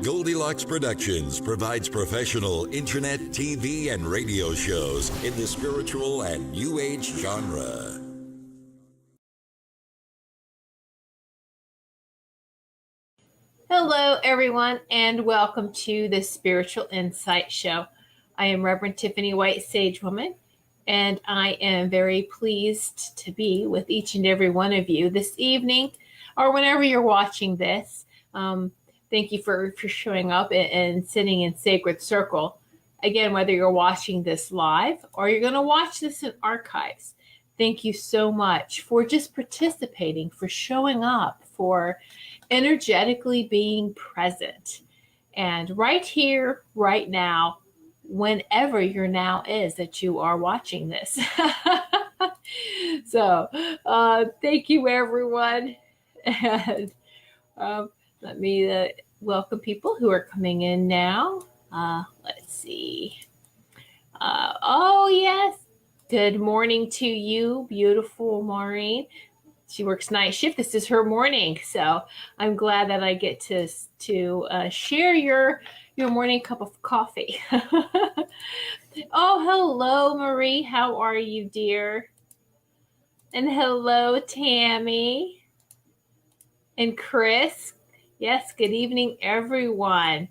Goldylocks Productions provides professional internet, TV, and radio shows in the spiritual and New Age genre. Hello, everyone, and welcome to the Spiritual Insight Show. I am Reverend Tiffany White Sage Woman, and I am very pleased to be with each and every one of you this evening, or whenever you're watching this. Thank you for showing up and sitting in Sacred Circle. Again, whether you're watching this live or you're going to watch this in archives, thank you so much for just participating, for showing up, for energetically being present. And right here, right now, whenever your now is that you are watching this. So, thank you, everyone. And let me welcome people who are coming in now. Let's see. Oh, yes. Good morning to you, beautiful Maureen. She works night shift. This is her morning. So I'm glad that I get to share your morning cup of coffee. Oh, hello, Marie. How are you, dear? And hello, Tammy. And Chris. Yes, good evening, everyone.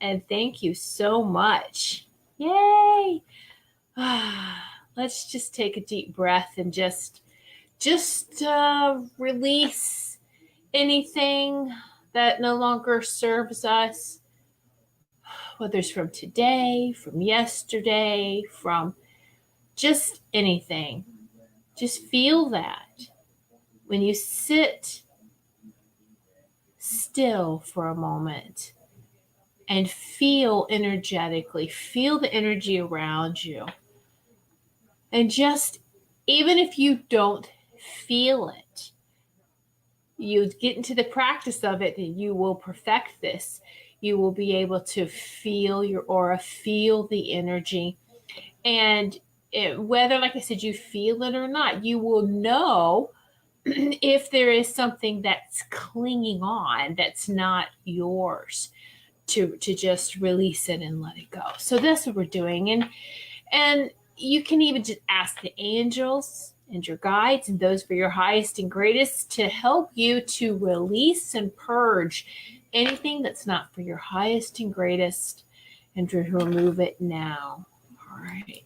And thank you so much. Yay. Let's just take a deep breath and just release anything that no longer serves us, whether it's from today, from yesterday, from just anything. Just feel that. When you sit still for a moment and feel energetically, feel the energy around you. And just, even if you don't feel it, you get into the practice of it and you will perfect this. You will be able to feel your aura, feel the energy. And whether, like I said, you feel it or not, you will know if there is something that's clinging on that's not yours, to just release it and let it go. So that's what we're doing. And you can even just ask the angels and your guides and those for your highest and greatest to help you to release and purge anything that's not for your highest and greatest, and to remove it now. All right.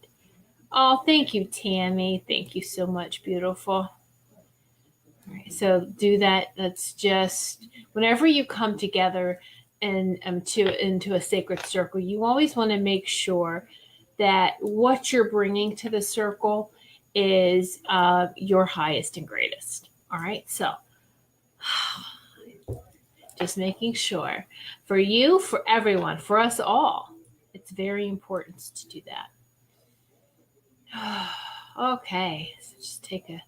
Oh, thank you, Tammy. Thank you so much, beautiful. All right, so do that. That's just whenever you come together and into a sacred circle, you always want to make sure that what you're bringing to the circle is your highest and greatest. All right, so just making sure for you, for everyone, for us all, it's very important to do that. Okay, so just take a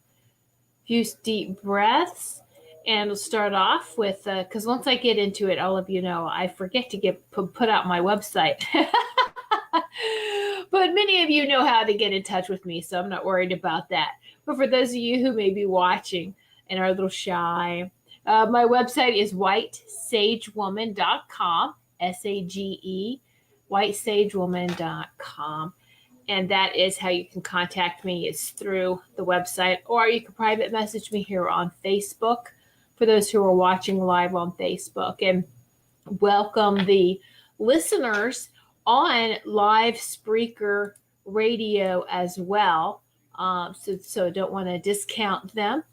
few deep breaths, and we'll start off with, because once I get into it, all of you know, I forget to put out my website. But many of you know how to get in touch with me, so I'm not worried about that. But for those of you who may be watching and are a little shy, my website is whitesagewoman.com, S-A-G-E, whitesagewoman.com. And that is how you can contact me, is through the website, or you can private message me here on Facebook for those who are watching live on Facebook. And welcome the listeners on live Spreaker radio as well. So don't want to discount them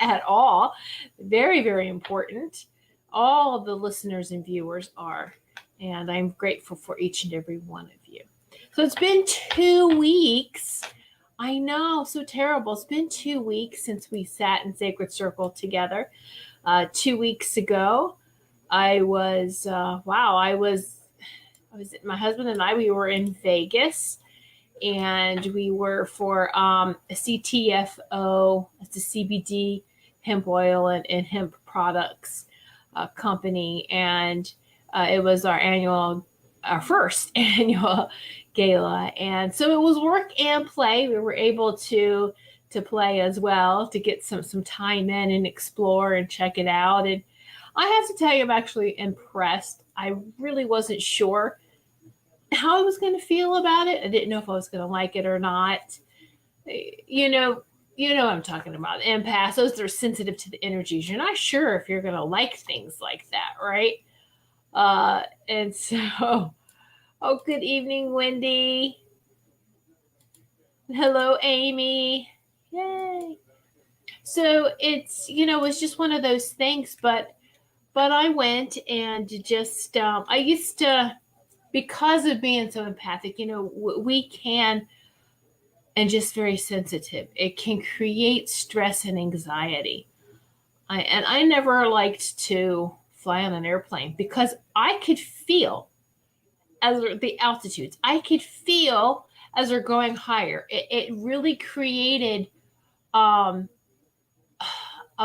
at all. Very, very important. All of the listeners and viewers are, and I'm grateful for each and every one of you. So it's been 2 weeks. I know, so terrible. It's been 2 weeks since we sat in Sacred Circle together. 2 weeks ago, my husband and I, we were in Vegas, and we were for a CTFO, it's a CBD hemp oil and hemp products company. And it was our first annual gala. And so it was work and play. We were able to play as well, to get some time in and explore and check it out. And I have to tell you, I'm actually impressed. I really wasn't sure how I was going to feel about it. I didn't know if I was going to like it or not. You know what I'm talking about. Empaths, those that are sensitive to the energies. You're not sure if you're going to like things like that, right? And so, oh, good evening, Wendy. Hello, Amy. Yay. So it's just one of those things, but I went and just, I used to, because of being so empathic, we can, and just very sensitive, it can create stress and anxiety. I never liked to fly on an airplane because I could feel as the altitudes, I could feel as they're going higher. It really created a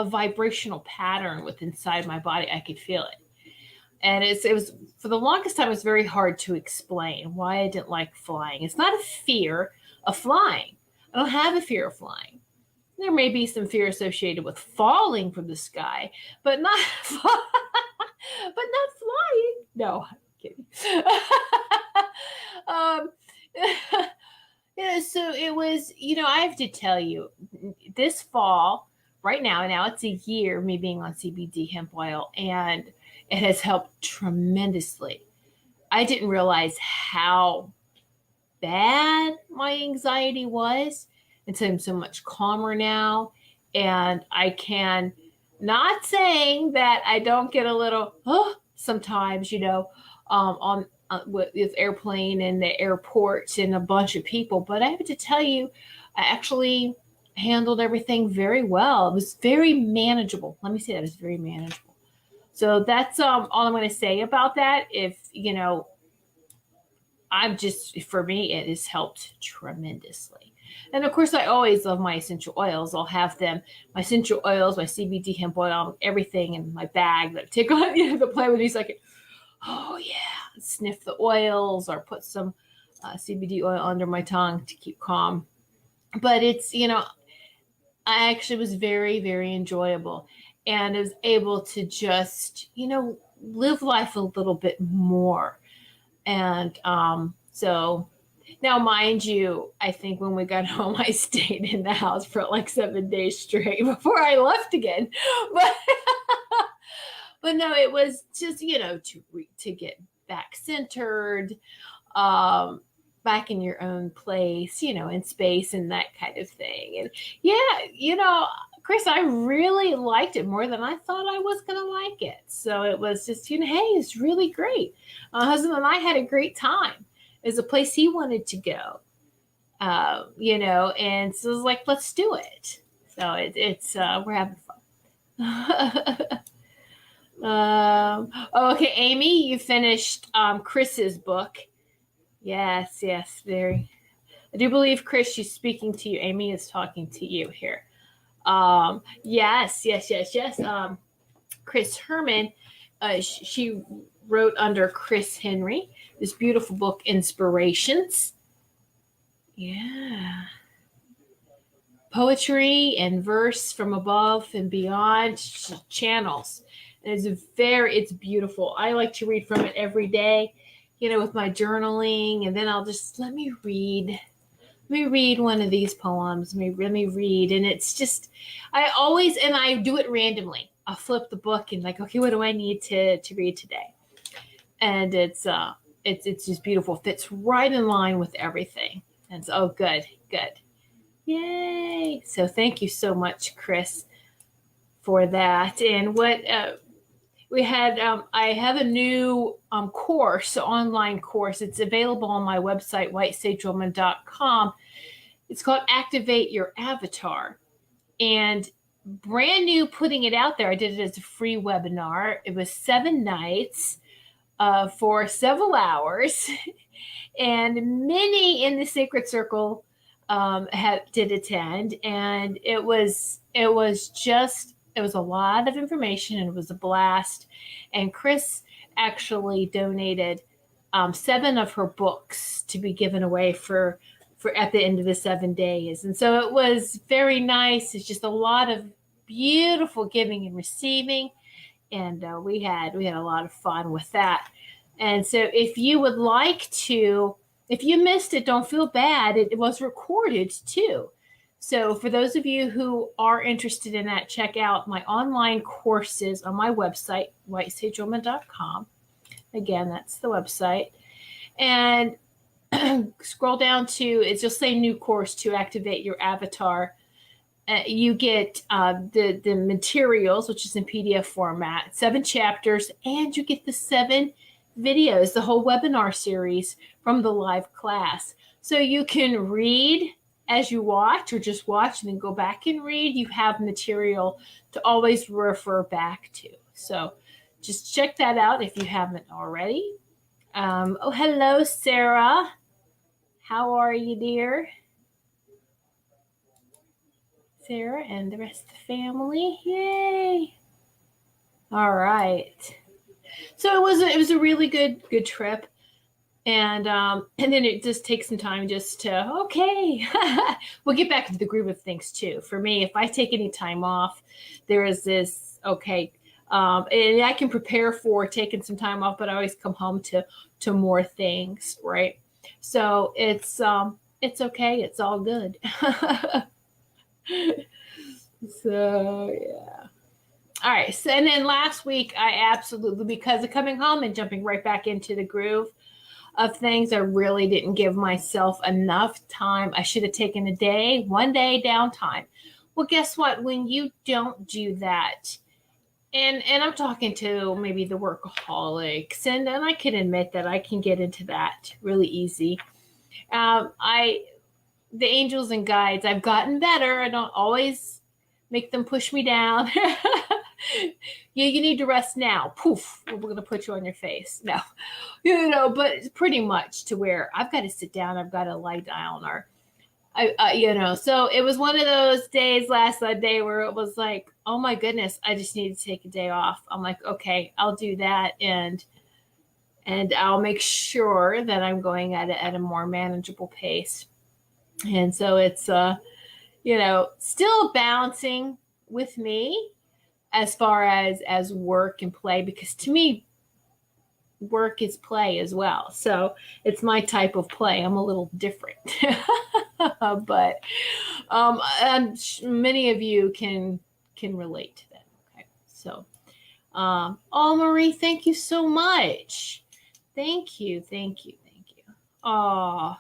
vibrational pattern with inside my body. I could feel it. And it was, for the longest time, it was very hard to explain why I didn't like flying. It's not a fear of flying. I don't have a fear of flying. There may be some fear associated with falling from the sky, but not flying. No, I'm kidding. So it was, I have to tell you, this fall, right now it's a year, me being on CBD hemp oil, and it has helped tremendously. I didn't realize how bad my anxiety was until I'm so much calmer now. And I can, not saying that I don't get a little, sometimes, on with this airplane and the airports and a bunch of people. But I have to tell you, I actually handled everything very well. It was very manageable. Let me say that it was very manageable. So that's all I'm going to say about that. If, for me, it has helped tremendously. And of course, I always love my essential oils. I'll have them, my essential oils, my CBD hemp oil, everything in my bag that I take on the plane with me. So I can, sniff the oils or put some CBD oil under my tongue to keep calm. But it's, I actually was very, very enjoyable. And I was able to just, live life a little bit more. And so now, mind you, I think when we got home, I stayed in the house for like 7 days straight before I left again. But no, it was just, to get back centered, back in your own place, in space and that kind of thing. And yeah, Chris, I really liked it more than I thought I was going to like it. So it was just, hey, it's really great. My husband and I had a great time. It was a place he wanted to go, and so it was like, let's do it. So it's we're having fun. Okay, Amy, you finished Chris's book. Yes, very. I do believe, Chris, she's speaking to you. Amy is talking to you here. Yes. Chris Herman, she wrote under Chris Henry this beautiful book, Inspirations. Yeah. Poetry and verse from above and beyond, channels. And it's beautiful. I like to read from it every day, with my journaling, and then I'll just let me read one of these poems. Let me read. And it's just, I do it randomly. I'll flip the book and like, okay, what do I need to read today? And it's just beautiful. Fits right in line with everything. And so, good. Yay. So thank you so much, Chris, for that. And what we had, I have a new online course. It's available on my website, whitesagewoman.com. It's called Activate Your Avatar. And brand new, putting it out there. I did it as a free webinar. It was 7 nights for several hours. And many in the Sacred Circle did attend. And it was a lot of information, and it was a blast. And Chris actually donated 7 of her books to be given away for at the end of the 7 days. And so it was very nice. It's just a lot of beautiful giving and receiving. And we had a lot of fun with that. And so if you would like to, if you missed it, don't feel bad. It was recorded too. So for those of you who are interested in that, check out my online courses on my website, whitesagewoman.com. Again, that's the website. And scroll down to, it's just say new course to activate your avatar. You get the materials, which is in PDF format, 7 chapters, and you get the 7 videos, the whole webinar series from the live class. So you can read as you watch, or just watch and then go back and read. You have material to always refer back to. So just check that out if you haven't already. Oh, hello, Sarah. How are you, dear? Sarah and the rest of the family. Yay. All right. So it was a really good trip. And then it just takes some time just to, okay, we'll get back into the groove of things too. For me, if I take any time off, there is this, okay, and I can prepare for taking some time off, but I always come home to more things, right? So it's okay. It's all good. So yeah. All right. So, and then last week, I absolutely, because of coming home and jumping right back into the groove of things, I really didn't give myself enough time. I should have taken one day downtime. Well, guess what? When you don't do that, and I'm talking to maybe the workaholics, and I can admit that I can get into that really easy. The angels and guides, I've gotten better. I don't always make them push me down. You need to rest now. Poof, we're going to put you on your face. No, but it's pretty much to where I've got to sit down. I've got to lie down, or, so it was one of those days last Sunday where it was like, oh my goodness, I just need to take a day off. I'm like, okay, I'll do that. And I'll make sure that I'm going at a more manageable pace. And so it's, still balancing with me as far as work and play, because to me, work is play as well. So it's my type of play. I'm a little different, but and many of you can relate to that. Okay. So, oh, Marie, thank you so much. Thank you. Oh,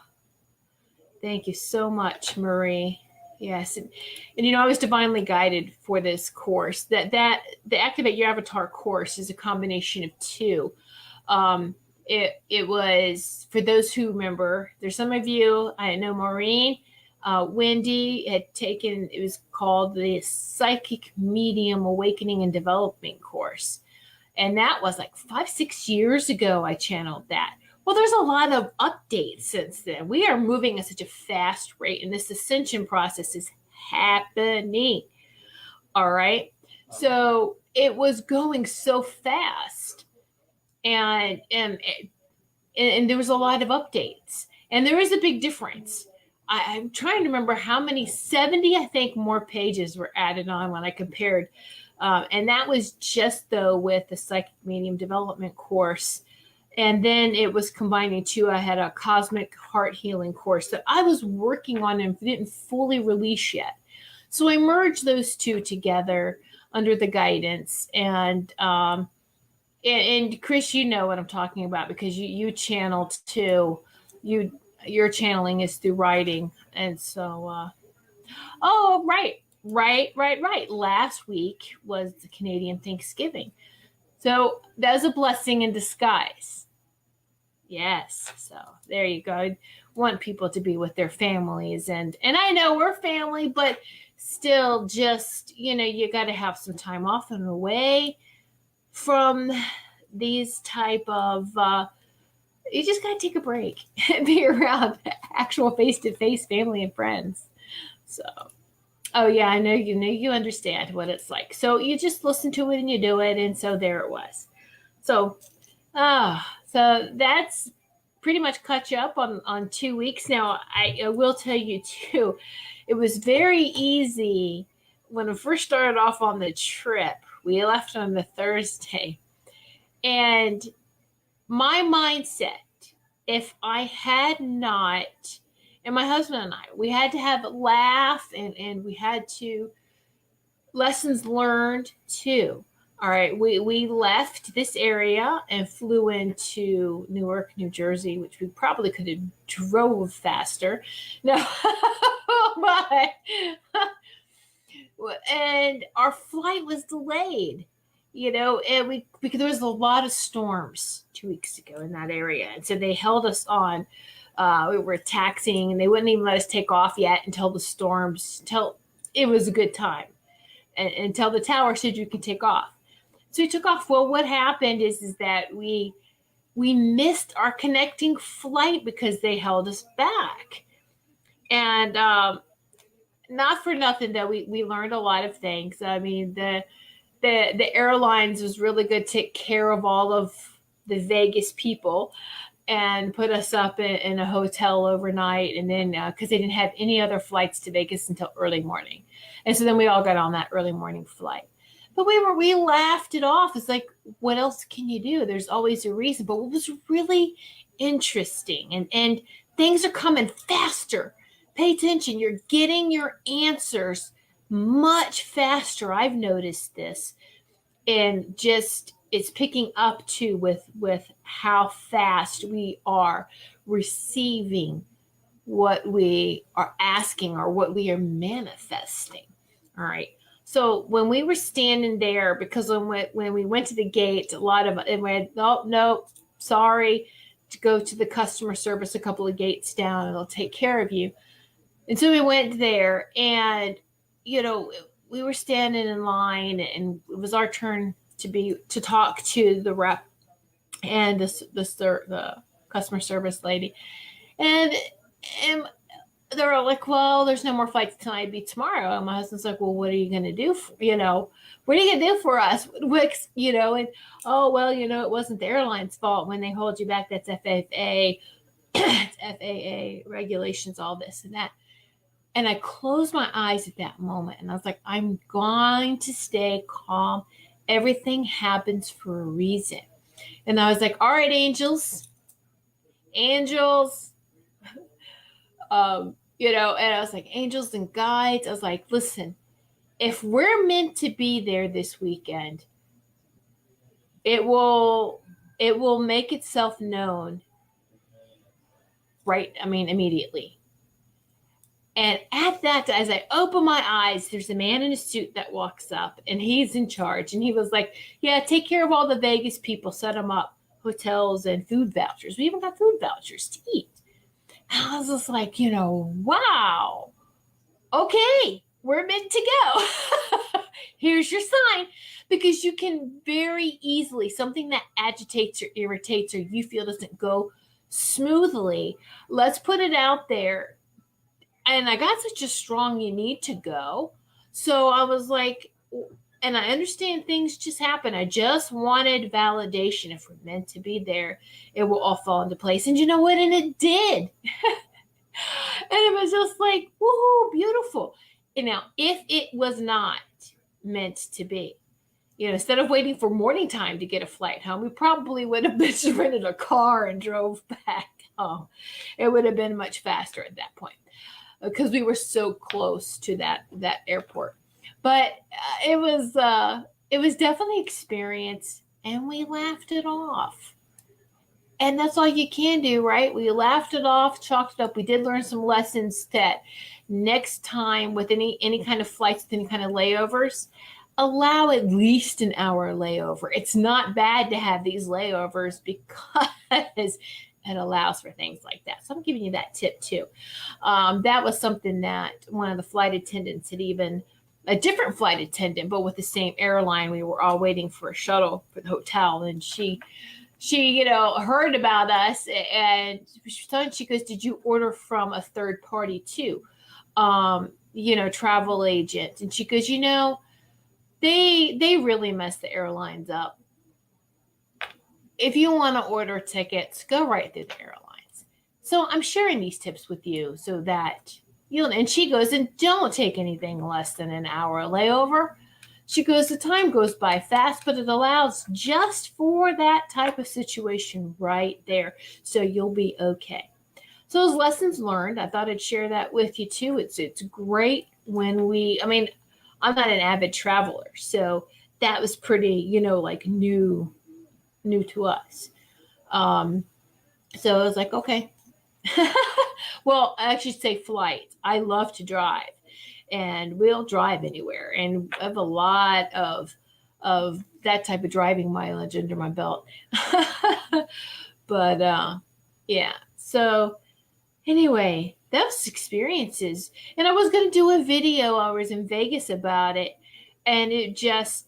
thank you so much, Marie. Yes. And I was divinely guided for this course. That the Activate Your Avatar course is a combination of 2. It was, for those who remember, there's some of you, I know Maureen, Wendy had taken, it was called the Psychic Medium Awakening and Development course. And that was like 5-6 years ago I channeled that. Well, there's a lot of updates since then. We are moving at such a fast rate, and this ascension process is happening. All right. So it was going so fast, and there was a lot of updates, and there is a big difference. I'm trying to remember how many, 70, I think, more pages were added on when I compared. And that was just, though, with the Psychic Medium Development course. And then it was combining 2. I had a Cosmic Heart Healing course that I was working on and didn't fully release yet. So I merged those 2 together under the guidance. And Chris, you know what I'm talking about, because you channeled too. Your channeling is through writing. And so, oh, right. Last week was the Canadian Thanksgiving. So that was a blessing in disguise. Yes. So there you go. I want people to be with their families. And I know we're family, but still just, you got to have some time off and away from these type of, you just got to take a break and be around actual face-to-face family and friends. So, oh yeah, I know you understand what it's like. So you just listen to it and you do it. And so there it was. So, so that's pretty much caught you up on 2 weeks. Now, I will tell you too, it was very easy when I first started off on the trip, We left on the Thursday. And my mindset, if I had not, and my husband and I, we had to have a laugh and we had to, lessons learned too. All right, we left this area and flew into Newark, New Jersey, which we probably could have drove faster. No, but and our flight was delayed, and because there was a lot of storms 2 weeks ago in that area, and so they held us on. We were taxiing, and they wouldn't even let us take off yet until it was a good time, and until the tower said you can take off. So we took off. Well, what happened is that we missed our connecting flight because they held us back. And not for nothing, though, we learned a lot of things. I mean, the airlines was really good to take care of all of the Vegas people and put us up in a hotel overnight. And then because they didn't have any other flights to Vegas until early morning. And so then we all got on that early morning flight. But we laughed it off. It's like, what else can you do? There's always a reason. But what was really interesting, and things are coming faster. Pay attention. You're getting your answers much faster. I've noticed this. And just it's picking up too with how fast we are receiving what we are asking or what we are manifesting. All right. So when we were standing there, because when we went to the gate, a lot of it went, oh, no, sorry, to go to the customer service a couple of gates down and they'll take care of you. And so we went there and, we were standing in line and it was our turn to talk to the rep and the customer service lady. And they were like, well, there's no more flights tonight, it'll be tomorrow. And my husband's like, well, what are you going to do? What are you going to do for us? And, oh, well, it wasn't the airline's fault when they hold you back. That's FAA, it's FAA regulations, all this and that. And I closed my eyes at that moment. And I was like, I'm going to stay calm. Everything happens for a reason. And I was like, all right, angels. And I was like, angels and guides. I was like, listen, if we're meant to be there this weekend, it will make itself known, right? I mean, immediately. And at that, as I open my eyes, there's a man in a suit that walks up and he's in charge. And he was like, yeah, take care of all the Vegas people, set them up hotels and food vouchers. We even got food vouchers to eat. I was just like, wow, okay, we're meant to go. Here's your sign. Because you can very easily, something that agitates or irritates or you feel doesn't go smoothly, let's put it out there. And I got such a strong, you need to go. So I was like, and I understand things just happen. I just wanted validation. If we're meant to be there, it will all fall into place. And you know what? And it did. And it was just like, woohoo, beautiful. And now, if it was not meant to be, instead of waiting for morning time to get a flight home, we probably would have just rented a car and drove back home. It would have been much faster at that point because we were so close to that airport. But it was definitely an experience, and we laughed it off. And that's all you can do, right? We laughed it off, chalked it up. We did learn some lessons that next time with any kind of flights, with any kind of layovers, allow at least an hour layover. It's not bad to have these layovers because it allows for things like that. So I'm giving you that tip too. That was something that one of the flight attendants had even, a different flight attendant, but with the same airline, we were all waiting for a shuttle for the hotel. And she heard about us and she goes, did you order from a third party too? Travel agent. And she goes, they really mess the airlines up. If you want to order tickets, go right through the airlines. So I'm sharing these tips with you so that and she goes, and don't take anything less than an hour layover. She goes, the time goes by fast, but it allows just for that type of situation right there. So you'll be okay. So those lessons learned, I thought I'd share that with you too. It's great when I'm not an avid traveler, so that was pretty, like new to us. So I was like, okay. Well, I actually say flight. I love to drive, and we'll drive anywhere, and I have a lot of that type of driving mileage under my belt. But yeah. So anyway, those experiences, and I was going to do a video. I was in Vegas about it, and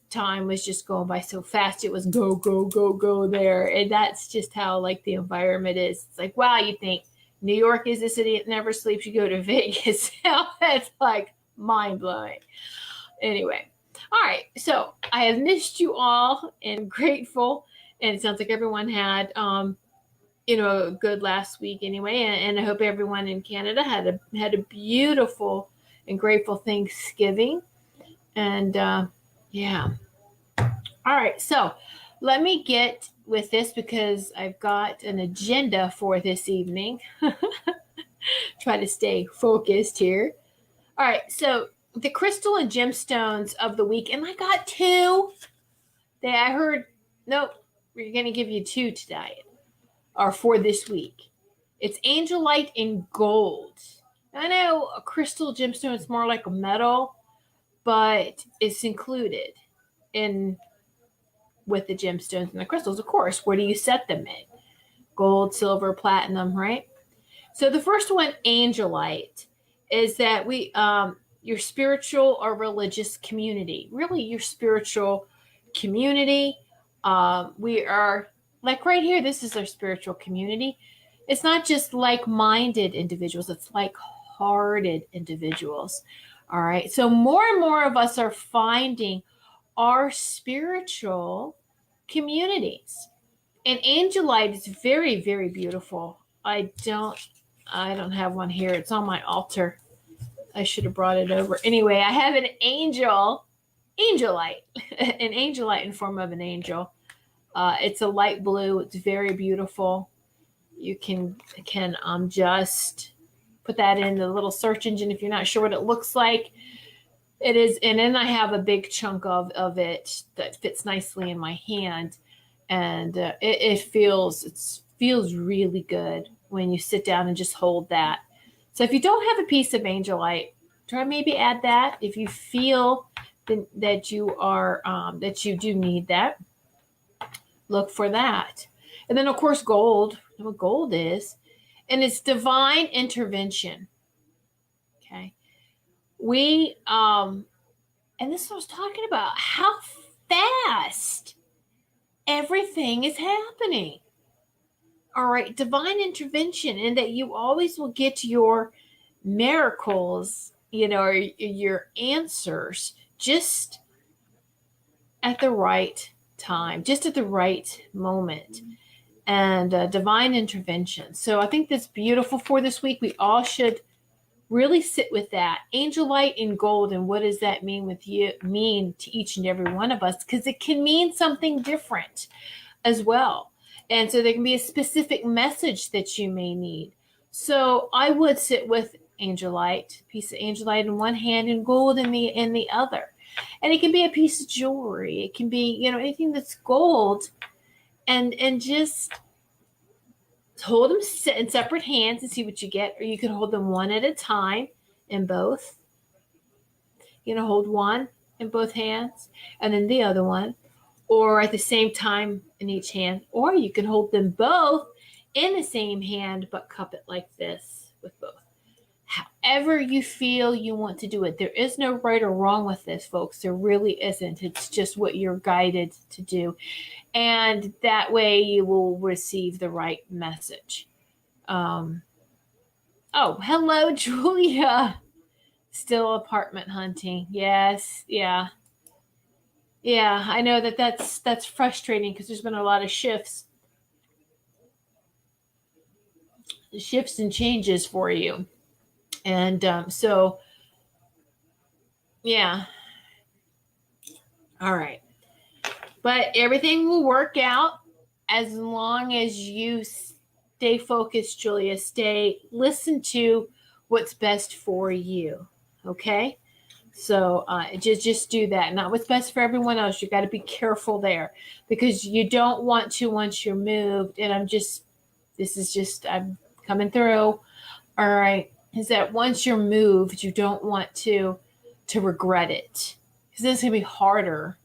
time was just going by so fast. It was go, go, go, go there. And that's just how like the environment is. It's like, wow, you think New York is the city that never sleeps. You go to Vegas. That's like mind blowing. Anyway. All right. So I have missed you all and grateful. And it sounds like everyone had, a good last week anyway. And I hope everyone in Canada had a beautiful and grateful Thanksgiving. And yeah. All right. So let me get with this because I've got an agenda for this evening. Try to stay focused here. All right. So the crystal and gemstones of the week, and I got two. I heard, nope, we're going to give you two today, or for this week. It's angelite and gold. I know a crystal gemstone is more like a metal, but it's included with the gemstones and the crystals, of course. Where do you set them in? Gold, silver, platinum, right? So the first one, angelite, is that your spiritual or religious community, really your spiritual community. We are like right here, this is our spiritual community. It's not just like-minded individuals, it's like-hearted individuals. All right. So more and more of us are finding our spiritual communities. And angelite is very, very beautiful. I don't have one here. It's on my altar. I should have brought it over. Anyway, I have an angelite, an angelite in form of an angel. It's a light blue. It's very beautiful. You can just put that in the little search engine if you're not sure what it looks like. It is, and then I have a big chunk of it that fits nicely in my hand, and it feels really good when you sit down and just hold that. So if you don't have a piece of angelite, try maybe add that if you feel that you do need that. Look for that. And then of course gold. You know what gold is, and it's divine intervention. Okay. And this is what I was talking about, how fast everything is happening. All right, divine intervention, and that you always will get your miracles, or your answers just at the right time, just at the right moment, and divine intervention. So I think that's beautiful for this week. We all should really sit with that. Angelite and gold, and what does that mean to each and every one of us? Because it can mean something different as well. And so there can be a specific message that you may need. So I would sit with angelite, a piece of angelite in one hand and gold in the other. And it can be a piece of jewelry. It can be, anything that's gold, and just hold them in separate hands and see what you get. Or you can hold them one at a time in both. Hold one in both hands and then the other one, or at the same time in each hand. Or you can hold them both in the same hand, but cup it like this with both. However you feel you want to do it. There is no right or wrong with this, folks. There really isn't. It's just what you're guided to do. And that way you will receive the right message. Oh, hello, Julia. Still apartment hunting. Yes. Yeah. Yeah, I know that's frustrating because there's been a lot of shifts and changes for you. And so, yeah. All right. But everything will work out as long as you stay focused, Julia. Listen to what's best for you. Okay? So just do that. Not what's best for everyone else. You got to be careful there, because you don't want to, once you're moved, and I'm coming through. All right. Is that once you're moved, you don't want to regret it, because then it's going to be harder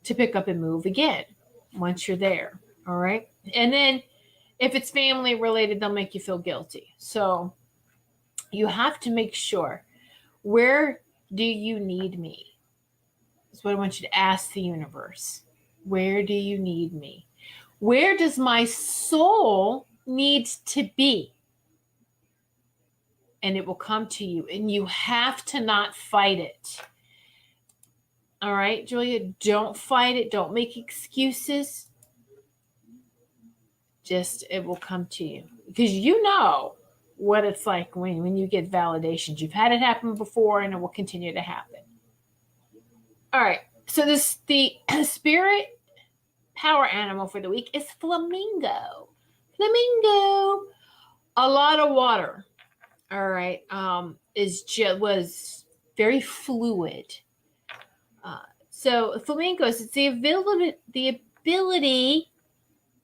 to pick up and move again once you're there. All right. And then if it's family related, they'll make you feel guilty. So you have to make sure, where do you need me? That's what I want you to ask the universe. Where do you need me? Where does my soul need to be? And it will come to you, and you have to not fight it. All right, Julia, don't fight it. Don't make excuses. Just, it will come to you, because you know what it's like when you get validations. You've had it happen before, and it will continue to happen. All right, so the spirit power animal for the week is flamingo. Flamingo, a lot of water. All right, was very fluid. So flamingos, it's the ability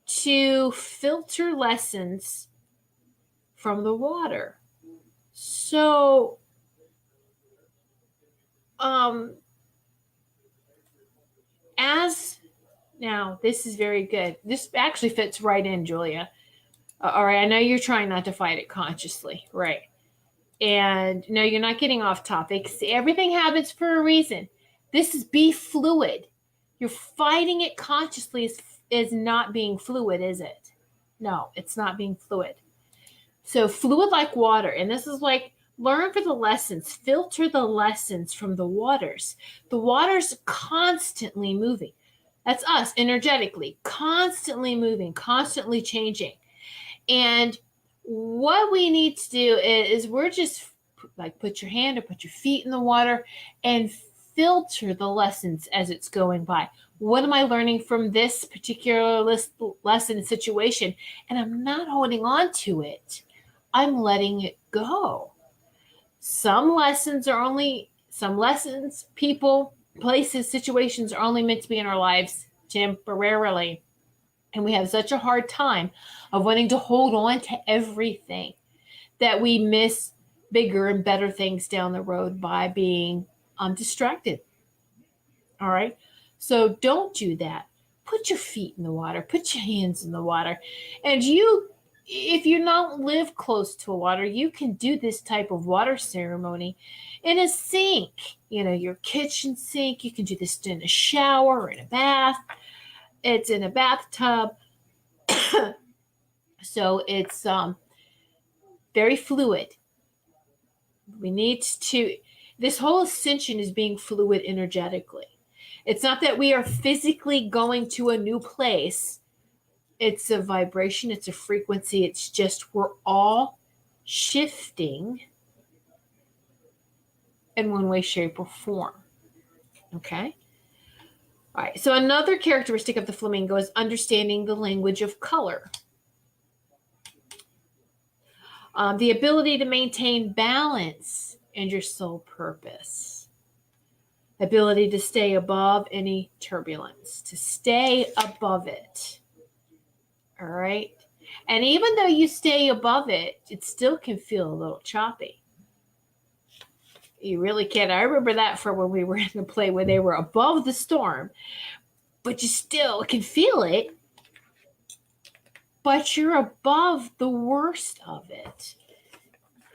to filter lessons from the water. So, now this is very good. This actually fits right in, Julia. All right, I know you're trying not to fight it consciously, right? And no, you're not getting off topic. Everything happens for a reason. This is be fluid. You're fighting it consciously is not being fluid, is it? No, it's not being fluid. So fluid like water. And this is like, learn for the lessons. Filter the lessons from the waters. The water's constantly moving. That's us energetically. Constantly moving, constantly changing. And what we need to do is we're just like, put your hand or put your feet in the water and filter the lessons as it's going by. What am I learning from this particular lesson and situation? And I'm not holding on to it. I'm letting it go. Some lessons, people, places, situations are only meant to be in our lives temporarily. And we have such a hard time of wanting to hold on to everything that we miss bigger and better things down the road by being distracted. All right. So don't do that. Put your feet in the water. Put your hands in the water. And if you don't live close to a water, you can do this type of water ceremony in a sink, your kitchen sink. You can do this in a shower or in a bath. It's in a bathtub. So it's very fluid. This whole ascension is being fluid energetically. It's not that we are physically going to a new place. It's a vibration. It's a frequency. It's just we're all shifting in one way, shape, or form. Okay? All right. So another characteristic of the flamingo is understanding the language of color. The ability to maintain balance and your soul purpose. Ability to stay above any turbulence, to stay above it. All right. And even though you stay above it, it still can feel a little choppy. You really can. I remember that from when we were in the play where they were above the storm, but you still can feel it. But you're above the worst of it.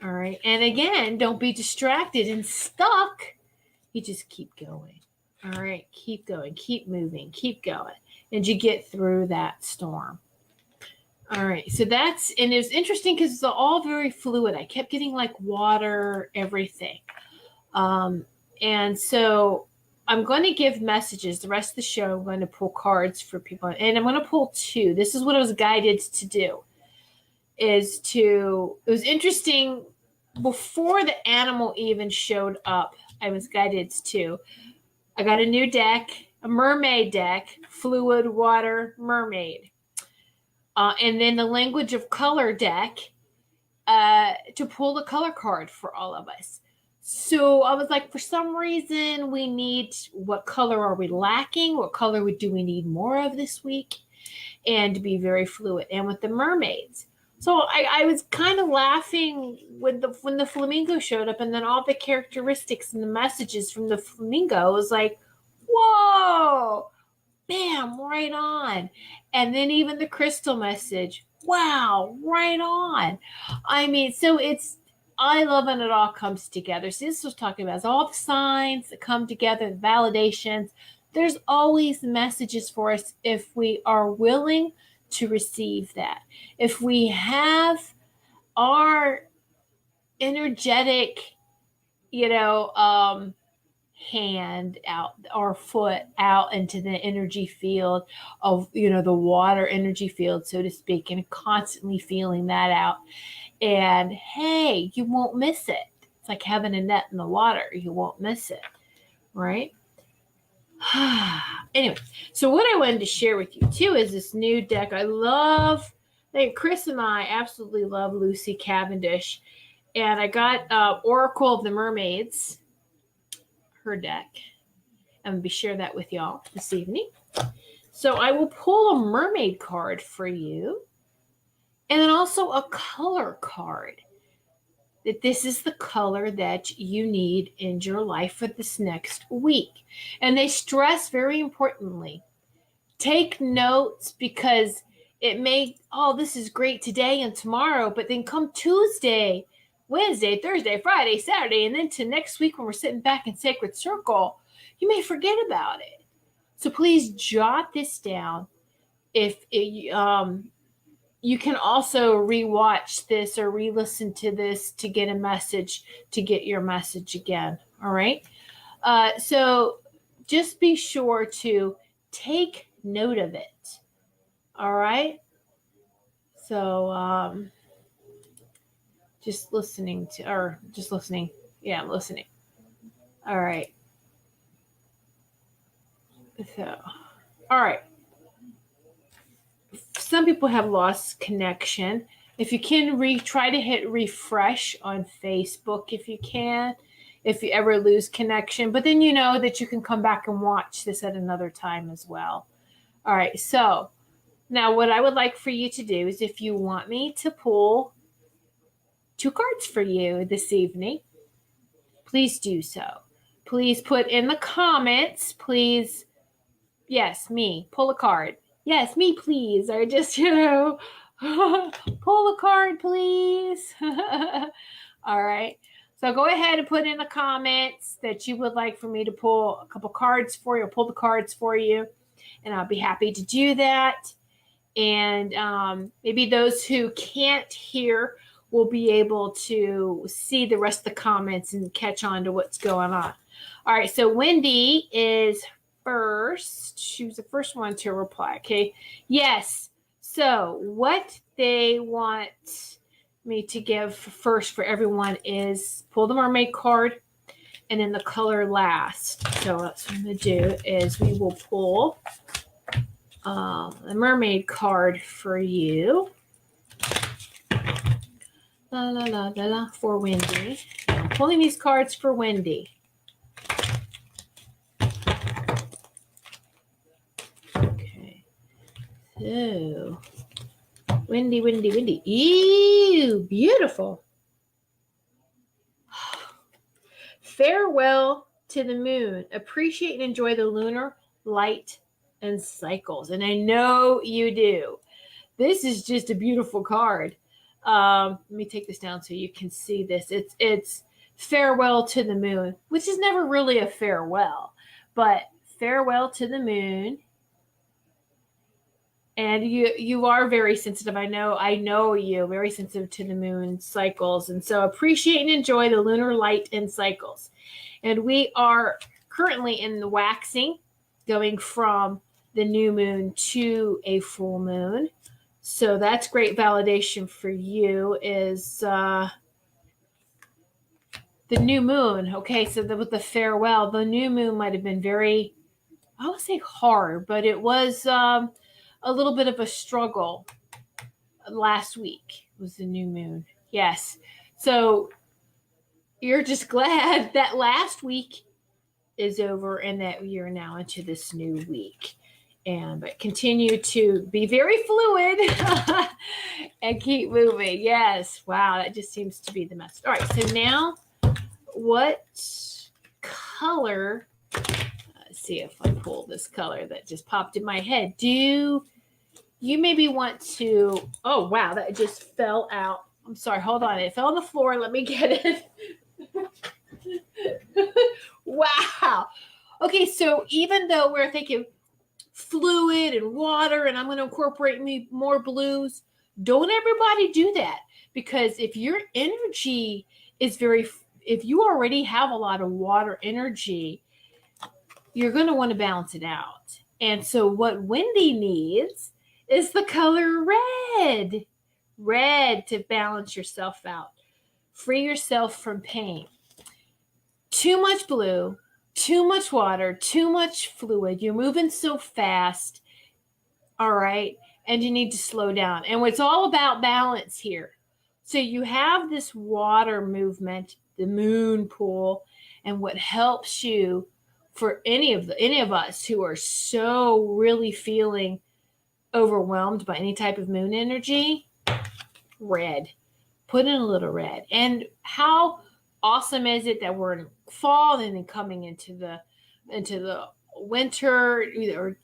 All right. And again, don't be distracted and stuck. You just keep going. All right. Keep going. Keep moving. Keep going. And you get through that storm. All right. So and it was interesting because it's all very fluid. I kept getting like water, everything. And so I'm going to give messages. The rest of the show, I'm going to pull cards for people. And I'm going to pull two. This is what I was guided to do. It was interesting. Before the animal even showed up, I was guided to. I got a new deck. a mermaid deck, fluid, water, mermaid. And then the language of color deck to pull the color card for all of us. So I was like, for some reason, we need, what color are we lacking? What color do we need more of this week? And to be very fluid. And with the mermaids. So I was kind of laughing when the flamingo showed up, and then all the characteristics and the messages from the flamingo was like, whoa, bam, right on. And then even the crystal message, wow, right on. I mean, so I love when it all comes together. So this was talking about all the signs that come together, the validations. There's always messages for us if we are willing to receive that. If we have our energetic, hand out or foot out into the energy field of, the water energy field, so to speak, and constantly feeling that out. And hey, you won't miss it. It's like having a net in the water. You won't miss it, right? Anyway, so what I wanted to share with you too is this new deck. Chris and I absolutely love Lucy Cavendish. And I got Oracle of the Mermaids, her deck. I'm going to be sharing that with y'all this evening. So I will pull a mermaid card for you. And then also a color card. That this is the color that you need in your life for this next week. And they stress very importantly, take notes, because it may, this is great today and tomorrow, but then come Tuesday, Wednesday, Thursday, Friday, Saturday, and then to next week when we're sitting back in Sacred Circle, you may forget about it. So please jot this down. You can also rewatch this or re-listen to this to get a message, to get your message again. All right. So just be sure to take note of it. All right. So just listening. Yeah, I'm listening. All right. So, all right. Some people have lost connection. If you can try to hit refresh on Facebook if you can, if you ever lose connection. But then you know that you can come back and watch this at another time as well. All right, so now what I would like for you to do is, if you want me to pull 2 cards for you this evening, please do so. Please put in the comments, please, yes, me, pull a card. Yes, me, please. Or just, pull a card, please. All right. So go ahead and put in the comments that you would like for me to pull a couple cards for you, or pull the cards for you. And I'll be happy to do that. And maybe those who can't hear will be able to see the rest of the comments and catch on to what's going on. All right. So Wendy is first. She was the first one to reply. Okay. Yes. So what they want me to give first for everyone is pull the mermaid card and then the color last. So what I'm going to do is we will pull the mermaid card for you. La la la la la, for Wendy. I'm pulling these cards for Wendy. So, Wendy. Ew, beautiful. Farewell to the moon. Appreciate and enjoy the lunar light and cycles. And I know you do. This is just a beautiful card. Let me take this down so you can see this. It's farewell to the moon, which is never really a farewell, but farewell to the moon. And you are very sensitive. I know you very sensitive to the moon cycles. And so appreciate and enjoy the lunar light and cycles. And we are currently in the waxing, going from the new moon to a full moon. So that's great validation for you is the new moon. Okay, so with the farewell, the new moon might have been very I would say hard, but it was a little bit of a struggle. Last week was the new moon. Yes. So you're just glad that last week is over and that you're now into this new week. But continue to be very fluid and keep moving. Yes. Wow. That just seems to be the message. All right. So now what color? Let's see if I pull this color that just popped in my head. Do you maybe want to, oh, wow, that just fell out. I'm sorry, hold on. It fell on the floor. Let me get it. Wow. Okay, so even though we're thinking fluid and water and I'm going to incorporate more blues, don't everybody do that. Because if your energy is if you already have a lot of water energy, you're going to want to balance it out. And so what Wendy needs is the color red. Red to balance yourself out. Free yourself from pain. Too much blue, too much water, too much fluid. You're moving so fast. All right. And you need to slow down. And it's all about balance here. So you have this water movement, the moon pool, and what helps you for any of us who are so really feeling overwhelmed by any type of moon energy, red. Put in a little red. And how awesome is it that we're in fall and then coming into the winter, or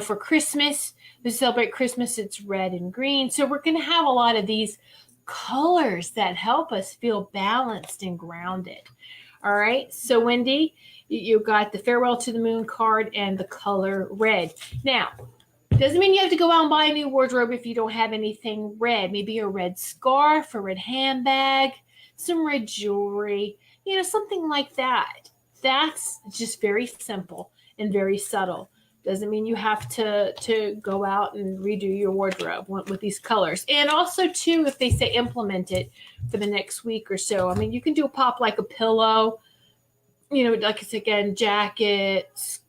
for Christmas, we celebrate Christmas, it's red and green. So we're going to have a lot of these colors that help us feel balanced and grounded. All right. So Wendy, you got the Farewell to the Moon card and the color red. Now, doesn't mean you have to go out and buy a new wardrobe if you don't have anything red. Maybe a red scarf, a red handbag, some red jewelry, something like that. That's just very simple and very subtle. Doesn't mean you have to go out and redo your wardrobe with these colors. And also, too, if they say implement it for the next week or so, I mean, you can do a pop like a pillow, like I said, again, jackets,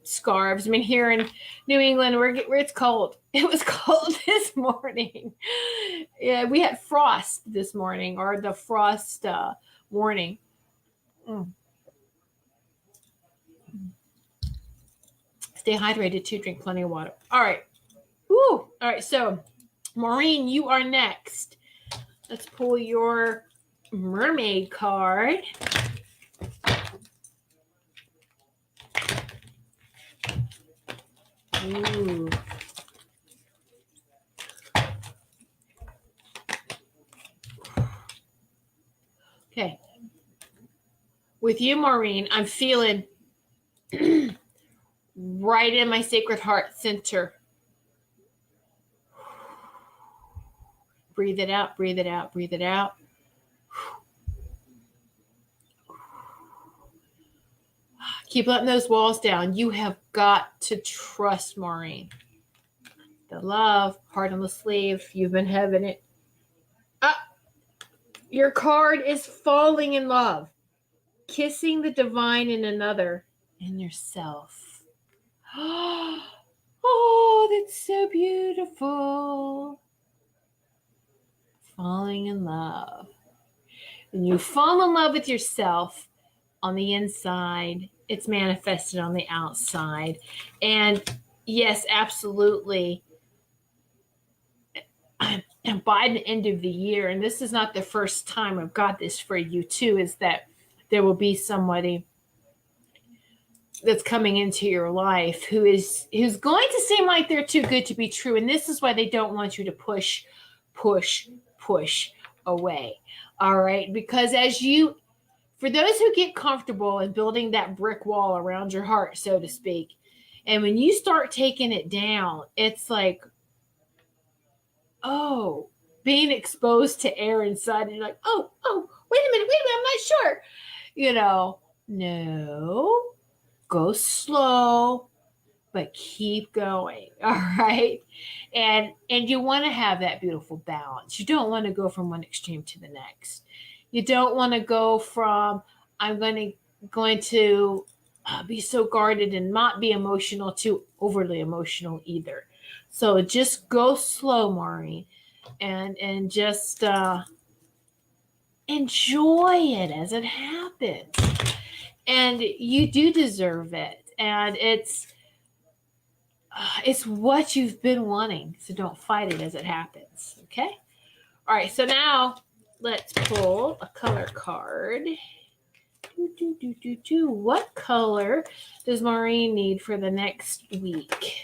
scarves. I mean, here in New England, where it's cold. It was cold this morning. Yeah, we had frost this morning, or the frost warning. Stay hydrated too. Drink plenty of water. All right. Woo. All right. So, Maureen, you are next. Let's pull your mermaid card. Ooh. Okay. With you, Maureen, I'm feeling right in my sacred heart center. Breathe it out, breathe it out, breathe it out. Keep letting those walls down. You have got to trust, Maureen. The love, heart on the sleeve. You've been having it. Your card is falling in love. Kissing the divine in another and yourself. Oh, that's so beautiful. Falling in love. When you fall in love with yourself on the inside, it's manifested on the outside. And yes, absolutely. And by the end of the year, and this is not the first time I've got this for you too, is that there will be somebody that's coming into your life who's going to seem like they're too good to be true. And this is why they don't want you to push away. All right. Because for those who get comfortable in building that brick wall around your heart, so to speak, and when you start taking it down, it's like, oh, being exposed to air inside, and you're like, oh, wait a minute, I'm not sure. No, go slow, but keep going. All right. And you want to have that beautiful balance. You don't want to go from one extreme to the next. You don't want to go from, I'm going to be so guarded and not be emotional, too overly emotional either. So just go slow, Maureen, and just enjoy it as it happens. And you do deserve it. And it's what you've been wanting. So don't fight it as it happens. Okay? All right. So now let's pull a color card. What color does Maureen need for the next week?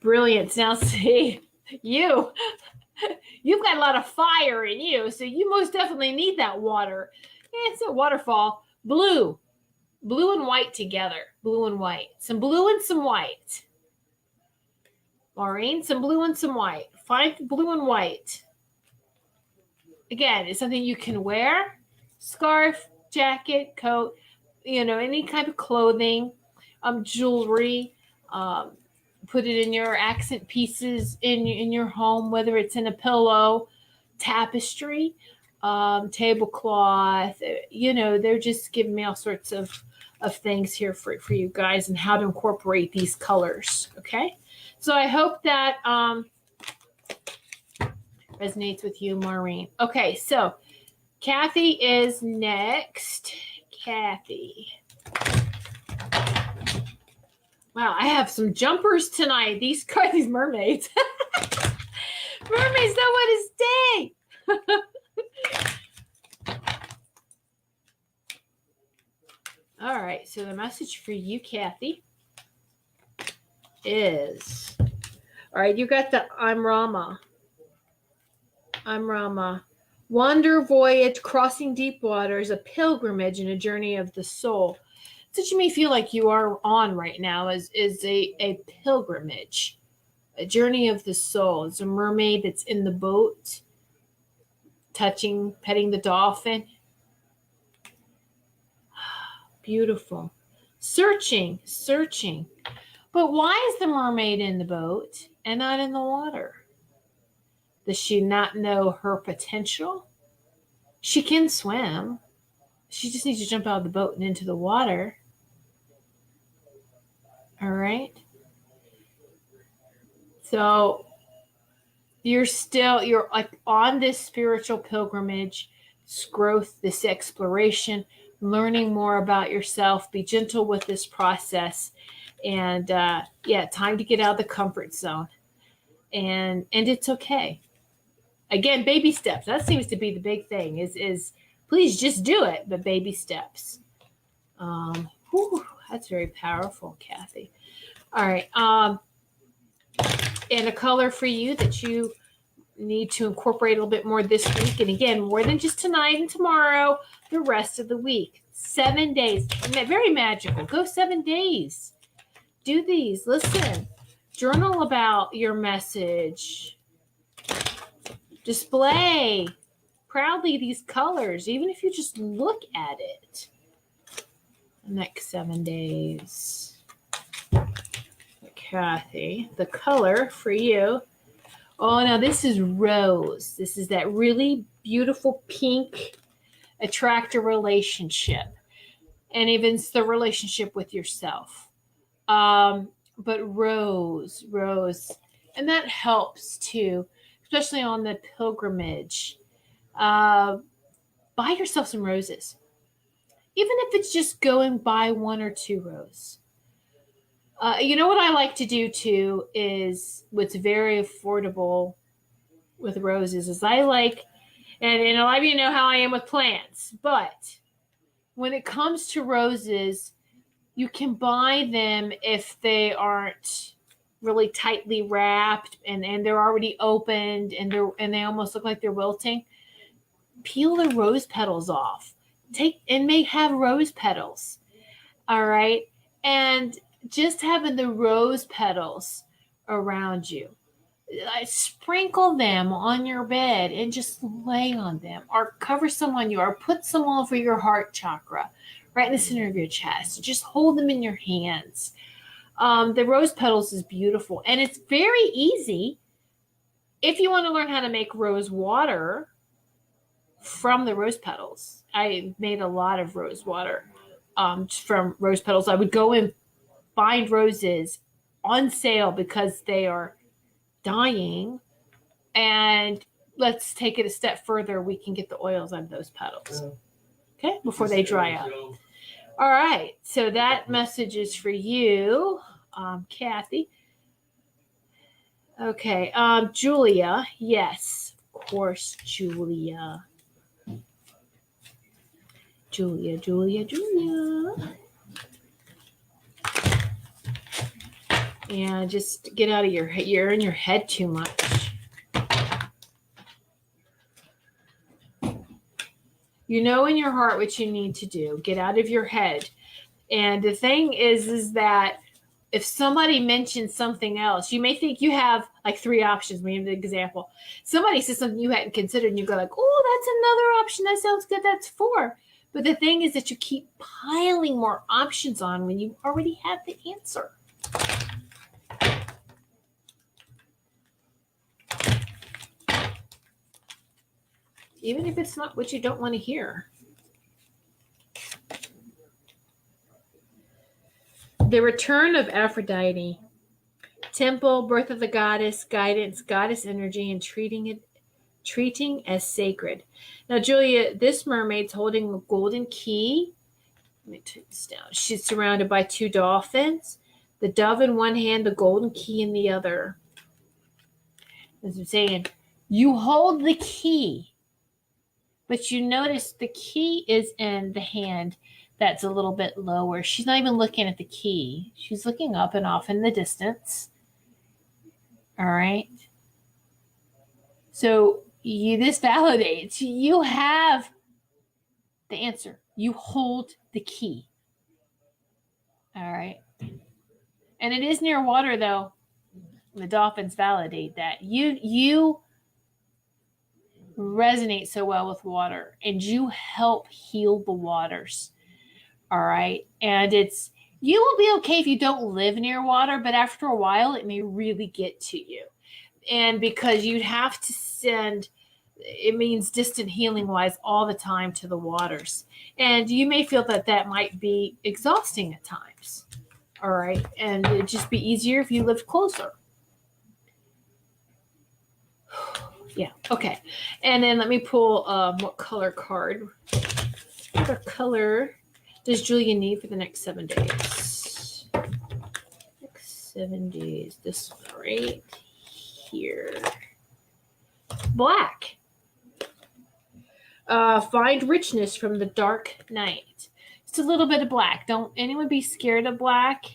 Brilliant. Now see, you've got a lot of fire in you, so you most definitely need that water. Yeah, it's a waterfall. Blue and white together. Blue and white. Some blue and some white. Maureen, some blue and some white. Find blue and white. Again, it's something you can wear. Scarf, jacket, coat, any kind of clothing, jewelry. Put it in your accent pieces in your home, whether it's in a pillow, tapestry, tablecloth. They're just giving me all sorts of things here for you guys and how to incorporate these colors. Okay, so I hope that resonates with you, Maureen. Okay, so Kathy is next. Kathy. Wow, I have some jumpers tonight. These mermaids. Mermaids know what is day. All right, so the message for you, Kathy, is, all right, you got the I'm Rama. I'm Rama. Wander, voyage, crossing deep waters, a pilgrimage and a journey of the soul. So what you may feel like you are on right now is a pilgrimage, a journey of the soul. It's a mermaid that's in the boat, petting the dolphin. Beautiful. Searching. But why is the mermaid in the boat and not in the water? Does she not know her potential? She can swim. She just needs to jump out of the boat and into the water. All right. So you're like on this spiritual pilgrimage, this growth, this exploration, learning more about yourself. Be gentle with this process. And time to get out of the comfort zone. And it's okay. Again, baby steps. That seems to be the big thing is please just do it, but baby steps. That's very powerful, Kathy. All right. And a color for you that you need to incorporate a little bit more this week. And again, more than just tonight and tomorrow, the rest of the week. 7 days. Very magical. Go 7 days. Do these. Listen. Journal about your message. Display proudly these colors, even if you just look at it. The next 7 days. Kathy, the color for you. Oh, now this is rose. This is that really beautiful pink attractor relationship. And even the relationship with yourself. But rose. And that helps too, especially on the pilgrimage. Buy yourself some roses. Even if it's just going buy 1 or 2 roses. You know what I like to do too is what's very affordable with roses is I like, and a lot of you know how I am with plants, but when it comes to roses, you can buy them if they aren't really tightly wrapped and they're already opened and they almost look like they're wilting. Peel the rose petals off. May have rose petals. All right. And just having the rose petals around you. Sprinkle them on your bed and just lay on them or cover some on you or put some over your heart chakra, right in the center of your chest. Just hold them in your hands. The rose petals is beautiful and it's very easy. If you want to learn how to make rose water, from the rose petals. I made a lot of rose water from rose petals. I would go and find roses on sale because they are dying, and let's take it a step further. We can get the oils out of those petals, okay, before they dry up. All right, so that message is for you, Kathy. Okay, Julia. Yes, of course, Julia. Julia. And just get out of your head. You're in your head too much. You know in your heart what you need to do. Get out of your head. And the thing is that if somebody mentions something else, you may think you have like 3 options. We have an example. Somebody says something you hadn't considered, and you go like, oh, that's another option. That sounds good. That's 4. But the thing is that you keep piling more options on when you already have the answer. Even if it's not what you don't want to hear. The return of Aphrodite. Temple, birth of the goddess, guidance, goddess energy, and treating as sacred. Now, Julia, this mermaid's holding a golden key. Let me take this down. She's surrounded by 2 dolphins. The dove in one hand, the golden key in the other. As I'm saying, you hold the key, but you notice the key is in the hand that's a little bit lower. She's not even looking at the key. She's looking up and off in the distance. All right. So this validates you have the answer. You hold the key. All right. And it is near water, though. The dolphins validate that. You resonate so well with water, and you help heal the waters. All right. And you will be okay if you don't live near water, but after a while, it may really get to you. And because you'd have to send, it means distant healing wise all the time to the waters. And you may feel that might be exhausting at times. All right. And it'd just be easier if you lived closer. Yeah. Okay. And then let me pull what color card. What color does Julia need for the next 7 days? Next 7 days. This one right here. Black. Find richness from the dark night. Just a little bit of black. Don't anyone be scared of black.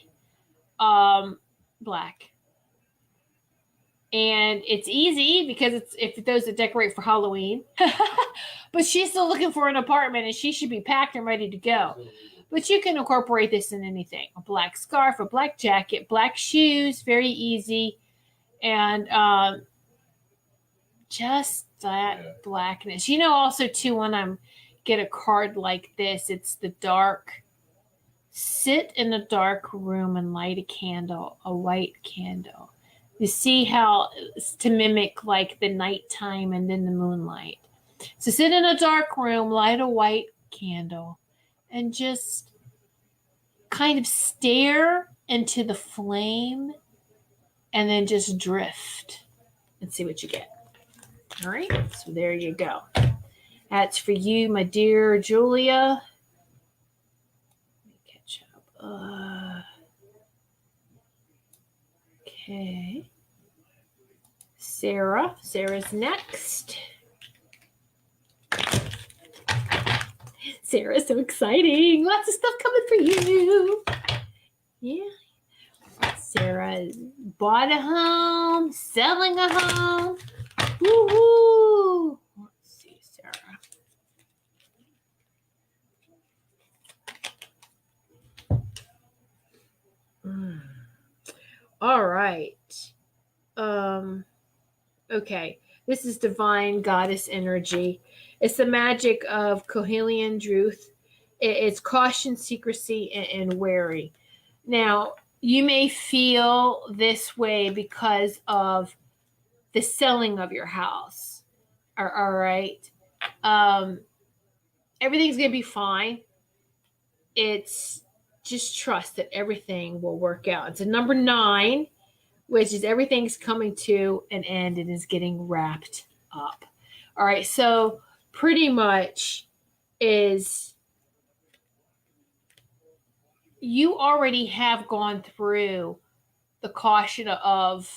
Black. And it's easy because it's if those that decorate for Halloween. But she's still looking for an apartment, and she should be packed and ready to go. But you can incorporate this in anything. A black scarf, a black jacket, black shoes, very easy. And just that blackness. You know, also, too, when I get a card like this, it's the dark. Sit in a dark room and light a candle, a white candle. You see how to mimic like the nighttime and then the moonlight. So sit in a dark room, light a white candle, and just kind of stare into the flame and then just drift and see what you get. All right, so there you go. That's for you, my dear Julia. Let me catch up. Okay. Sarah's next. Sarah, so exciting. Lots of stuff coming for you. Yeah. Sarah bought a home, selling a home. Woo-hoo. Let's see, Sarah. All right. Okay. This is divine goddess energy. It's the magic of Kohelian truth. It's caution, secrecy, and wary. Now, you may feel this way because of the selling of your house. All right. Everything's going to be fine. It's just trust that everything will work out. It's a number 9, which is everything's coming to an end and is getting wrapped up. All right, so pretty much is you already have gone through the caution of,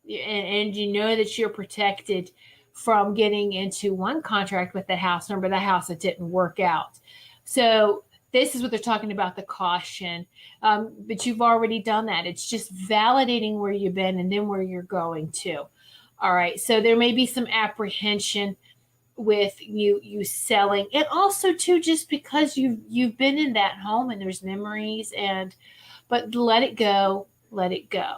and you know that you're protected from getting into one contract with the house number, the house that didn't work out. So this is what they're talking about, the caution. But you've already done that. It's just validating where you've been and then where you're going to. All right. So there may be some apprehension with you selling, and also too, just because you've been in that home and there's memories, but let it go. Let it go.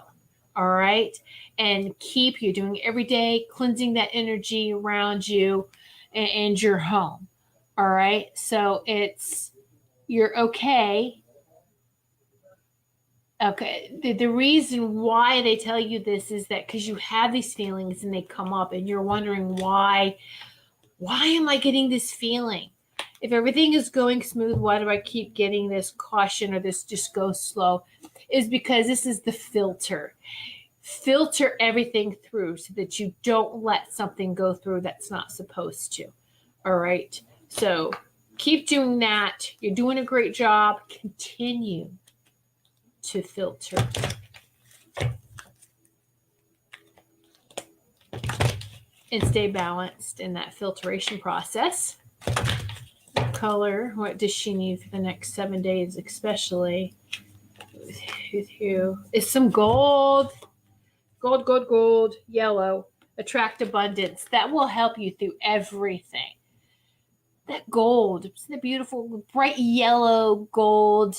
All right. And you're doing it every day, cleansing that energy around you and your home. All right. So you're okay. Okay. The reason why they tell you this is that because you have these feelings and they come up and you're wondering why am I getting this feeling? If everything is going smooth, why do I keep getting this caution or this just go slow? Is because this is the filter. Filter everything through so that you don't let something go through that's not supposed to. All right. So keep doing that. You're doing a great job. Continue to filter. And stay balanced in that filtration process. Color, what does she need for the next 7 days, especially with you? Is some gold. Gold, yellow. Attract abundance. That will help you through everything. That gold, it's the beautiful bright yellow gold.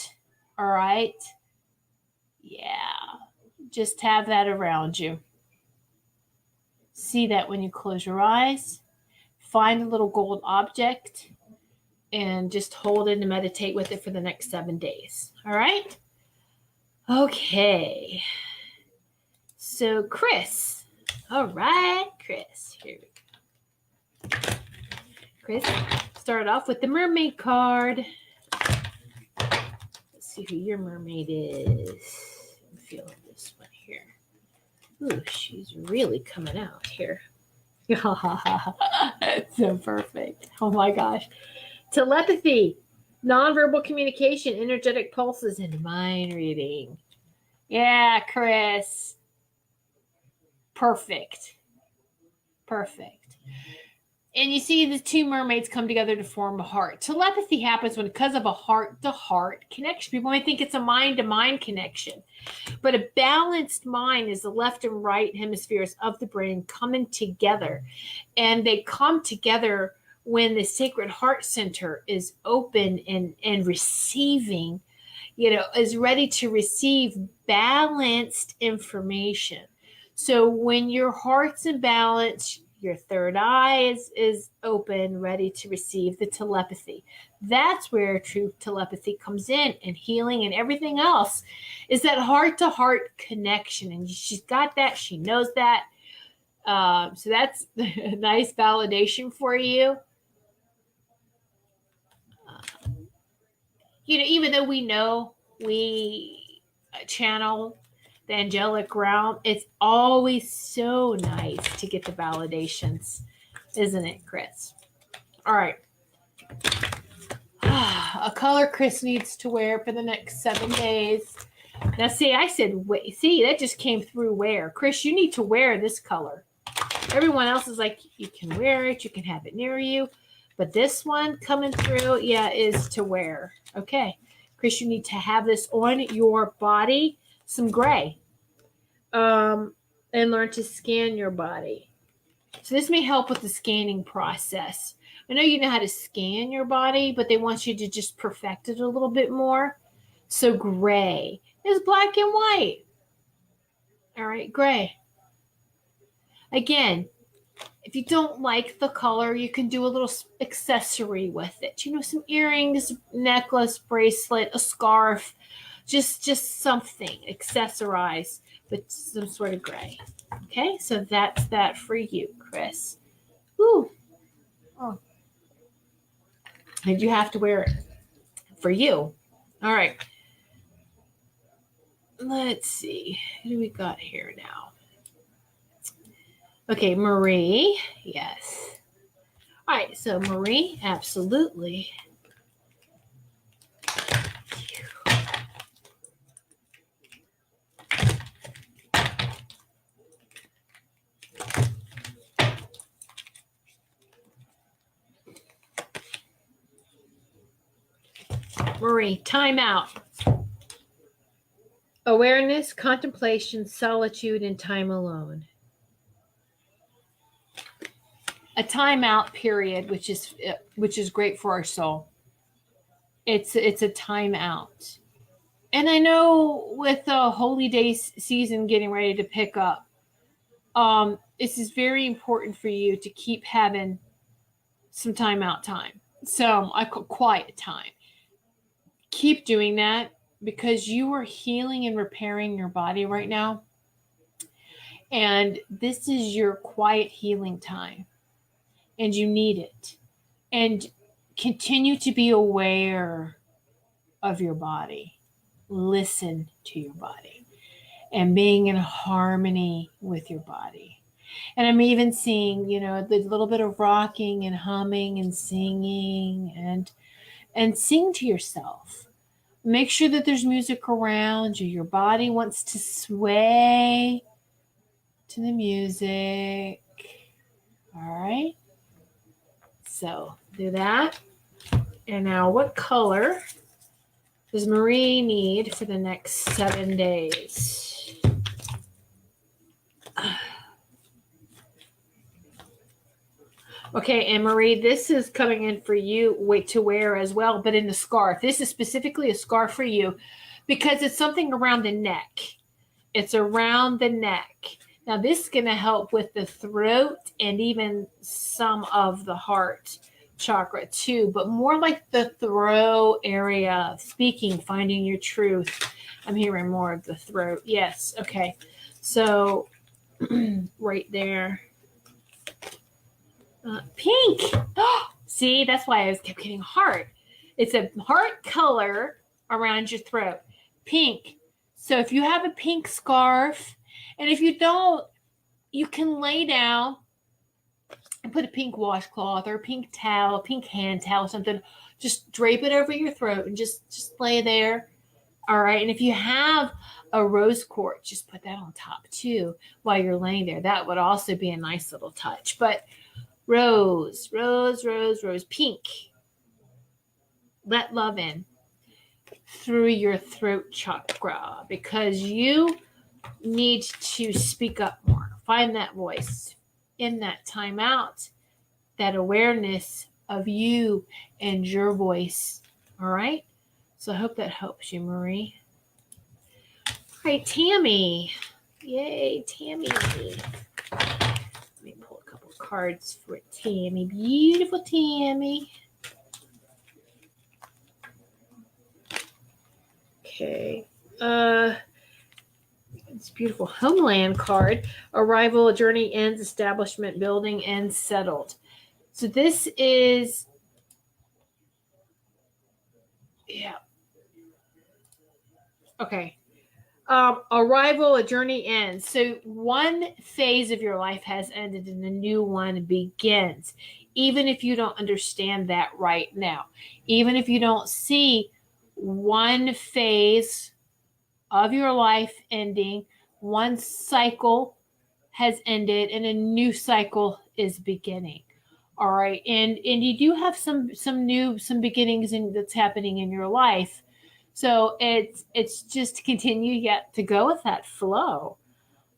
All right. Yeah. Just have that around you. See that when you close your eyes. Find a little gold object and just hold it and meditate with it for the next 7 days. All right. Okay. So Chris. All right, Chris. Here we go. Chris, start off with the mermaid card. Let's see who your mermaid is. I'm feeling this one here. Ooh, she's really coming out here. That's so perfect. Oh my gosh. Telepathy, nonverbal communication, energetic pulses, and mind reading. Yeah, Chris. Perfect. And you see the two mermaids come together to form a heart. Telepathy happens because of a heart-to-heart connection. People may think it's a mind-to-mind connection, but a balanced mind is the left and right hemispheres of the brain coming together. And they come together when the sacred heart center is open and receiving, is ready to receive balanced information. So when your heart's in balance, your third eye is open, ready to receive the telepathy. That's where true telepathy comes in, and healing and everything else is that heart-to-heart connection. And she's got that. She knows that. So that's a nice validation for you. Even though we channel the angelic realm, it's always so nice to get the validations, isn't it, Chris? All right. A color Chris needs to wear for the next 7 days. Now, see, I said, wait, see, that just came through wear. Chris, you need to wear this color. Everyone else is like, you can wear it, you can have it near you. But this one coming through, is to wear. Okay. Chris, you need to have this on your body. Some gray, and learn to scan your body. So this may help with the scanning process. I know you know how to scan your body, but they want you to just perfect it a little bit more. So gray is black and white. All right, gray. Again, if you don't like the color, you can do a little accessory with it. Some earrings, necklace, bracelet, a scarf. Just something, accessorize with some sort of gray. Okay, so that's that for you, Chris. Ooh. Oh. And you have to wear it for you. All right. Let's see. Who do we got here now? Okay, Marie. Yes. All right, so Marie, absolutely. Marie, time out. Awareness, contemplation, solitude, and time alone. A timeout period, which is great for our soul. It's a timeout. And I know with the holy days season getting ready to pick up, this is very important for you to keep having some timeout time. So I call quiet time. Keep doing that because you are healing and repairing your body right now. And this is your quiet healing time. And you need it. And continue to be aware of your body. Listen to your body. And being in harmony with your body. And I'm even seeing, the little bit of rocking and humming and singing and sing to yourself. Make sure that there's music around you. Your body wants to sway to the music. All right. So do that. And now what color does Marie need for the next 7 days? Okay, and Marie, this is coming in for you to wear as well, but in the scarf. This is specifically a scarf for you because it's something around the neck. It's around the neck. Now, this is going to help with the throat and even some of the heart chakra too, but more like the throat area, speaking, finding your truth. I'm hearing more of the throat. Yes. Okay. So right there. Pink. See, that's why I kept getting heart. It's a heart color around your throat. Pink. So if you have a pink scarf, and if you don't, you can lay down and put a pink washcloth or a pink towel, a pink hand towel, something. Just drape it over your throat and just lay there. All right. And if you have a rose quartz, just put that on top too while you're laying there. That would also be a nice little touch. But rose, pink. Let love in through your throat chakra because you need to speak up more. Find that voice in that time out, that awareness of you and your voice. All right? So I hope that helps you, Marie. All right, Tammy. Yay, Tammy. Let me pull a couple cards for Tammy. Beautiful Tammy. Okay. It's a beautiful homeland card. Arrival, journey ends, establishment, building, and settled. So this is, yeah. Okay. Arrival, a journey ends. So one phase of your life has ended and a new one begins. Even if you don't understand that right now. Even if you don't see one phase of your life ending, one cycle has ended and a new cycle is beginning. All right. And you do have some beginnings that's happening in your life. So it's just continue yet to go with that flow.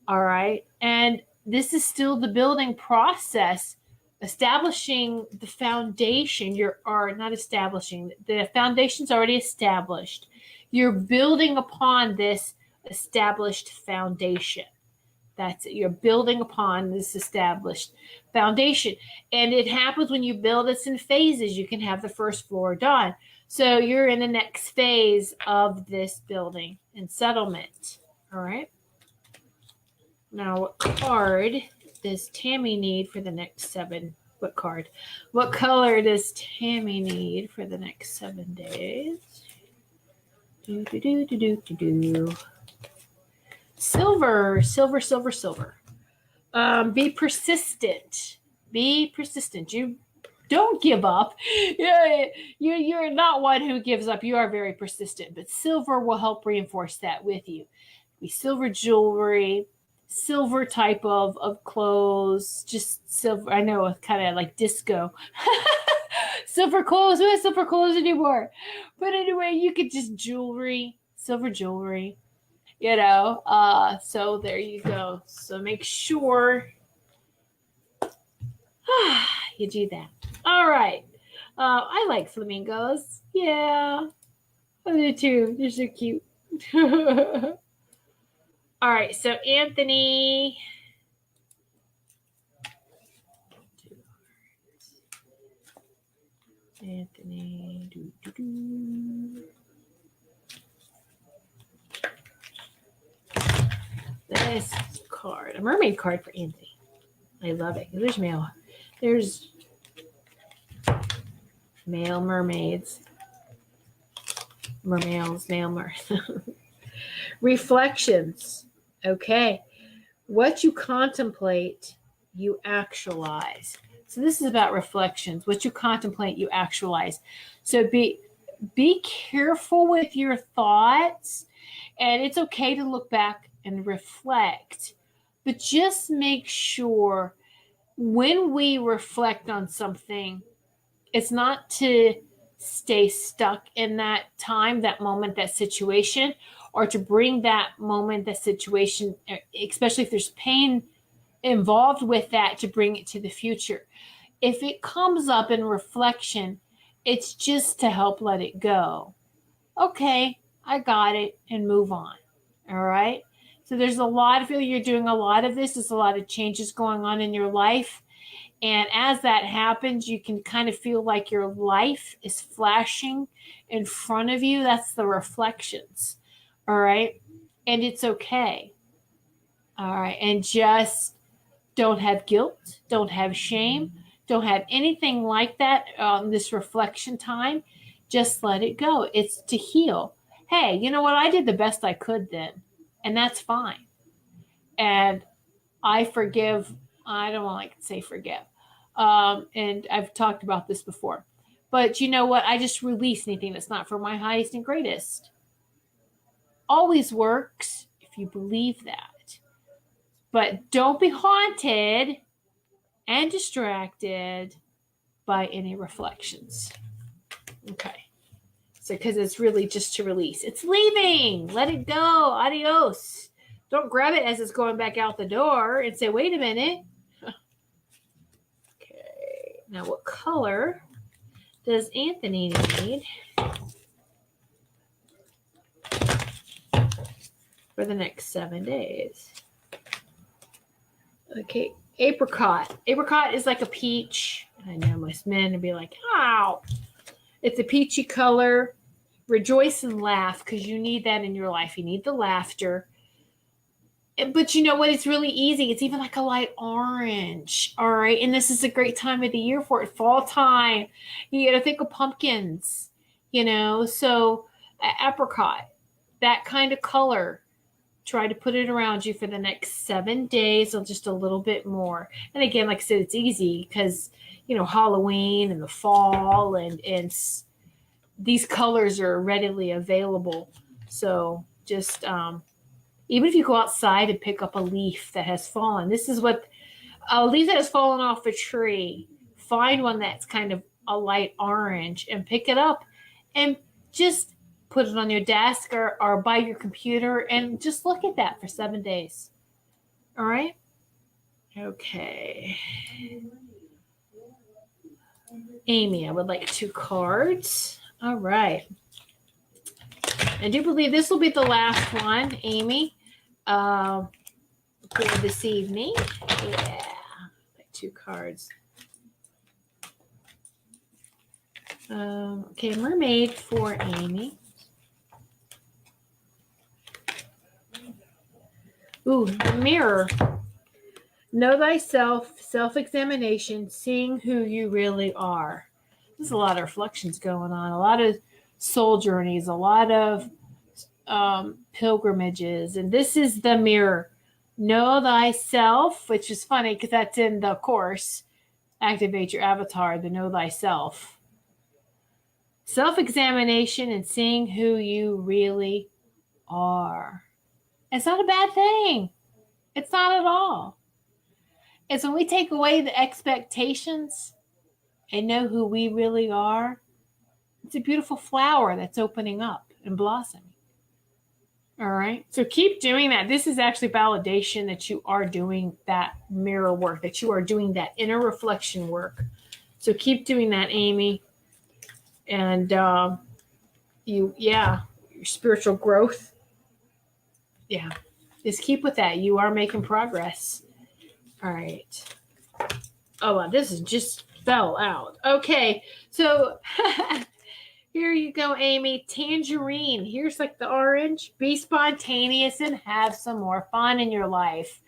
All right. And this is still the building process, establishing the foundation. The foundation's already established. You're building upon this established foundation. That's it. You're building upon this established foundation. And it happens when you build this in phases. You can have the first floor done. So you're in the next phase of this building and settlement. All right. Now, what card does Tammy need for the next 7 What card? What color does Tammy need for the next 7 days? Do, do, do, do, do, do, do. Silver, silver, silver, silver. Be persistent. Be persistent. You don't give up. You're not one who gives up. You are very persistent, but silver will help reinforce that with you. Be silver jewelry, silver type of clothes, just silver. I know it's kind of like disco. Silver clothes. Who has silver clothes anymore? But anyway, you could just jewelry, silver jewelry, so there you go. So make sure you do that. All right. I like flamingos. Yeah, I do too. They're so cute. All right, so Anthony. Anthony. This card, a mermaid card for Anthony. I love it. There's male. There's male mermaids. Mermales, male reflections. Okay. What you contemplate, you actualize. So this is about reflections. What you contemplate, you actualize. So be careful with your thoughts, and it's okay to look back and reflect, but just make sure when we reflect on something, it's not to stay stuck in that time, that moment, that situation, or to bring that moment, that situation, especially if there's pain involved with that, to bring it to the future. If it comes up in reflection, it's just to help let it go. Okay, I got it, and move on. All right. So there's a lot of you're doing a lot of this. There's a lot of changes going on in your life. And as that happens, you can kind of feel like your life is flashing in front of you. That's the reflections. All right. And it's okay. All right. And just don't have guilt. Don't have shame. Don't have anything like that on this reflection time. Just let it go. It's to heal. Hey, you know what? I did the best I could then. And that's fine. And I forgive. I don't like to say forgive. And I've talked about this before. But you know what? I just release anything that's not for my highest and greatest. Always works if you believe that. But don't be haunted and distracted by any reflections. Okay. So, because it's really just to release. It's leaving. Let it go. Adios. Don't grab it as it's going back out the door and say, wait a minute. Okay. Now, what color does Anthony need for the next 7 days? Okay. Apricot. Apricot is like a peach. I know most men would be like, ow. It's a peachy color. Rejoice and laugh, because you need that in your life. You need the laughter. But you know what? It's really easy. It's even like a light orange. All right. And this is a great time of the year for it. Fall time. You got to think of pumpkins, So apricot, that kind of color. Try to put it around you for the next 7 days or just a little bit more. And again, like I said, it's easy because, Halloween and the fall and these colors are readily available. So just even if you go outside and pick up a leaf that has fallen, this is what a leaf that has fallen off a tree, find one that's kind of a light orange and pick it up and just put it on your desk or by your computer and just look at that for 7 days. All right? Okay. Amy, I would like 2 cards. All right. I do believe this will be the last one, Amy, for this evening. Yeah. Like 2 cards. Okay, mermaid for Amy. Ooh, the mirror. Know thyself, self-examination, seeing who you really are. There's a lot of reflections going on, a lot of soul journeys, a lot of pilgrimages. And this is the mirror. Know thyself, which is funny because that's in the course. Activate your avatar, the know thyself. Self-examination and seeing who you really are. It's not a bad thing. It's not at all. It's when we take away the expectations and know who we really are. It's a beautiful flower that's opening up and blossoming. All right. So keep doing that. This is actually validation that you are doing that mirror work, that you are doing that inner reflection work. So keep doing that, Amy. And your spiritual growth. Yeah. Just keep with that. You are making progress. All right. Oh, wow. This is just fell out. Okay. So here you go, Amy. Tangerine. Here's like the orange. Be spontaneous and have some more fun in your life.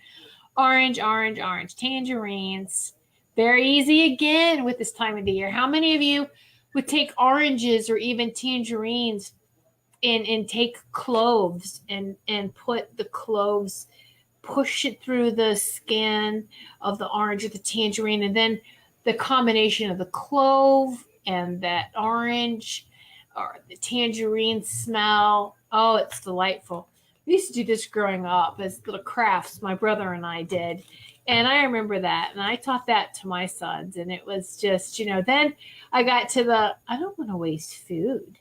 Orange, orange, orange. Tangerines. Very easy again with this time of the year. How many of you would take oranges or even tangerines and take cloves and put the cloves, push it through the skin of the orange or the tangerine, and then the combination of the clove and that orange or the tangerine smell. Oh, it's delightful. We used to do this growing up as little crafts, my brother and I did. And I remember that. And I taught that to my sons. And it was just, then I got to I don't want to waste food.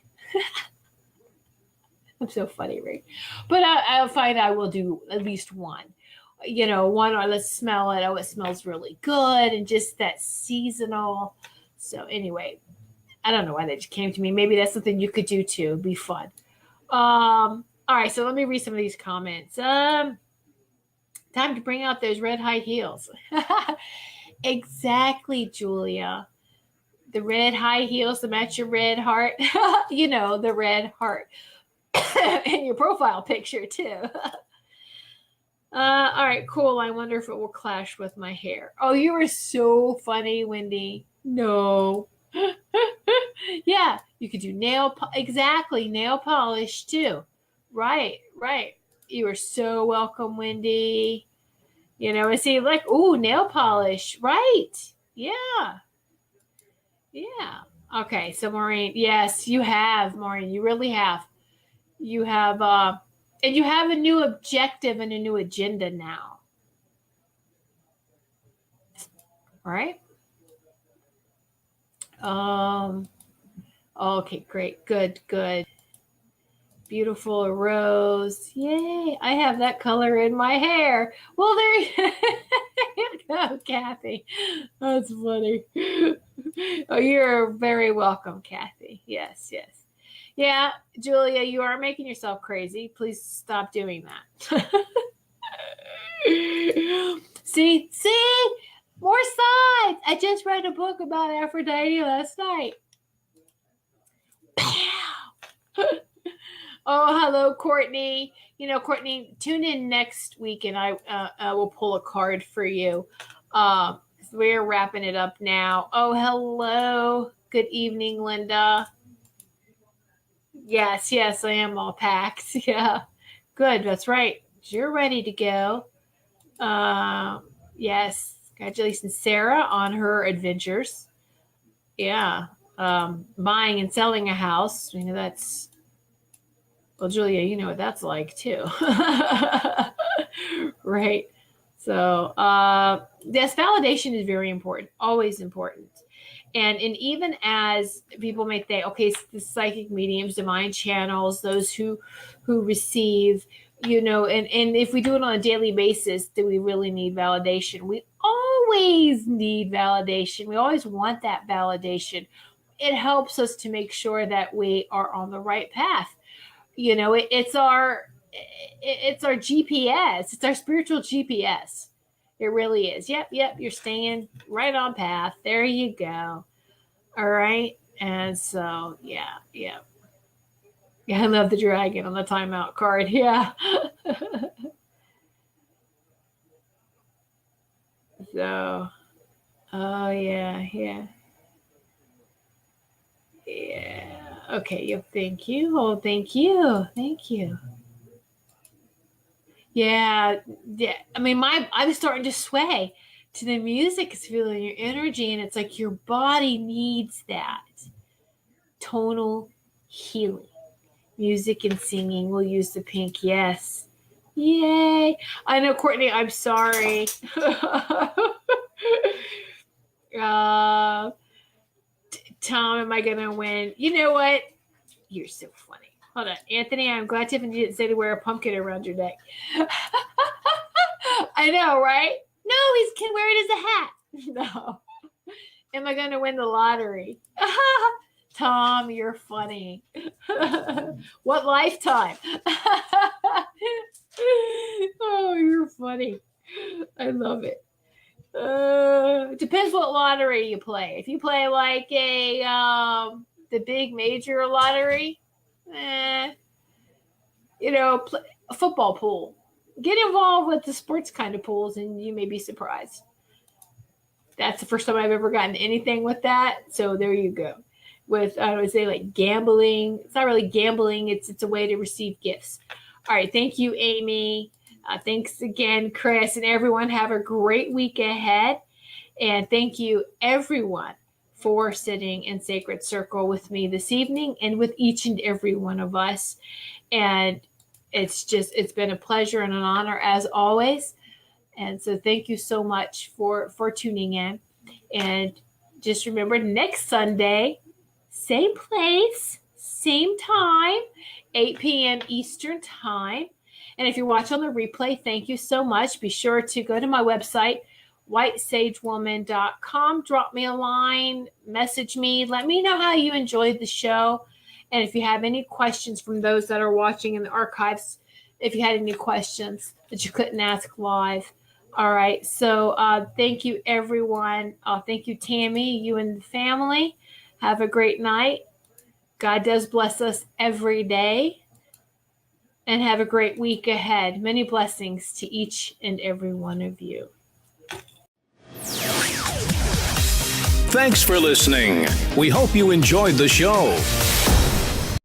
I'm so funny, right? But I'll find I will do at least one. One, or let's smell it. Oh, it smells really good. And just that seasonal. So anyway, I don't know why that just came to me. Maybe that's something you could do too. It'd be fun. All right, so let me read some of these comments. Time to bring out those red high heels. Exactly, Julia. The red high heels to match your red heart. The red heart. In your profile picture too. All right, cool. I wonder if it will clash with my hair. Oh, you are so funny, Wendy. No. Yeah, you could do nail polish too. Right. You are so welcome, Wendy. I see like, ooh, nail polish. Right. Yeah. Okay, so Maureen, yes, you have, Maureen. You really have. You have, and you have a new objective and a new agenda now. All right. Okay, great. Good. Beautiful rose. Yay. I have that color in my hair. Well, there you go, Kathy. That's funny. Oh, you're very welcome, Kathy. Yes. Yeah, Julia, you are making yourself crazy. Please stop doing that. See? More sides. I just read a book about Aphrodite last night. Oh, hello, Courtney. Courtney, tune in next week and I will pull a card for you. We're wrapping it up now. Oh, hello. Good evening, Linda. Yes, I am all packed. Yeah. Good. That's right. You're ready to go. Yes. Congratulations, Sarah, on her adventures. Yeah. Buying and selling a house. That's, well, Julia, what that's like too. Right. So, yes, validation is very important, always important. And even as people may think, okay, the psychic mediums, divine channels, those who receive, and if we do it on a daily basis, do we really need validation? We always need validation. We always want that validation. It helps us to make sure that we are on the right path. It's our GPS. It's our spiritual GPS. It really is. Yep. You're staying right on path. There you go. All right. And so, yeah. I love the dragon on the timeout card. Yeah. So, Oh, yeah, yeah. Yeah. Okay, yep, thank you. Oh, thank you. Thank you. Yeah, yeah. I mean, I was starting to sway to the music. It's feeling your energy, and it's like your body needs that tonal healing. Music and singing. We'll use the pink. Yes. Yay. I know, Courtney, I'm sorry. uh, Tom, am I going to win? You know what? You're so funny. Hold on. Anthony, I'm glad Tiffany didn't say to wear a pumpkin around your neck. I know, right? No, he can wear it as a hat. No. Am I going to win the lottery? Tom, you're funny. What lifetime? Oh, you're funny. I love it. Depends what lottery you play. If you play like the big major lottery, a football pool. Get involved with the sports kind of pools, and you may be surprised. That's the first time I've ever gotten anything with that. So there you go. With I would say like gambling. It's not really gambling. It's a way to receive gifts. All right. Thank you, Amy. Thanks again, Chris, and everyone. Have a great week ahead. And thank you, everyone, for sitting in Sacred Circle with me this evening and with each and every one of us. And it's been a pleasure and an honor as always. And so thank you so much for tuning in. And just remember, next Sunday, same place, same time, 8 p.m. Eastern time. And if you're watching on the replay, thank you so much. Be sure to go to my website, whitesagewoman.com. Drop me a line, message me. Let me know how you enjoyed the show. And if you have any questions from those that are watching in the archives, if you had any questions that you couldn't ask live. All right. So thank you, everyone. Thank you, Tammy, you and the family. Have a great night. God does bless us every day. And have a great week ahead. Many blessings to each and every one of you. Thanks for listening. We hope you enjoyed the show.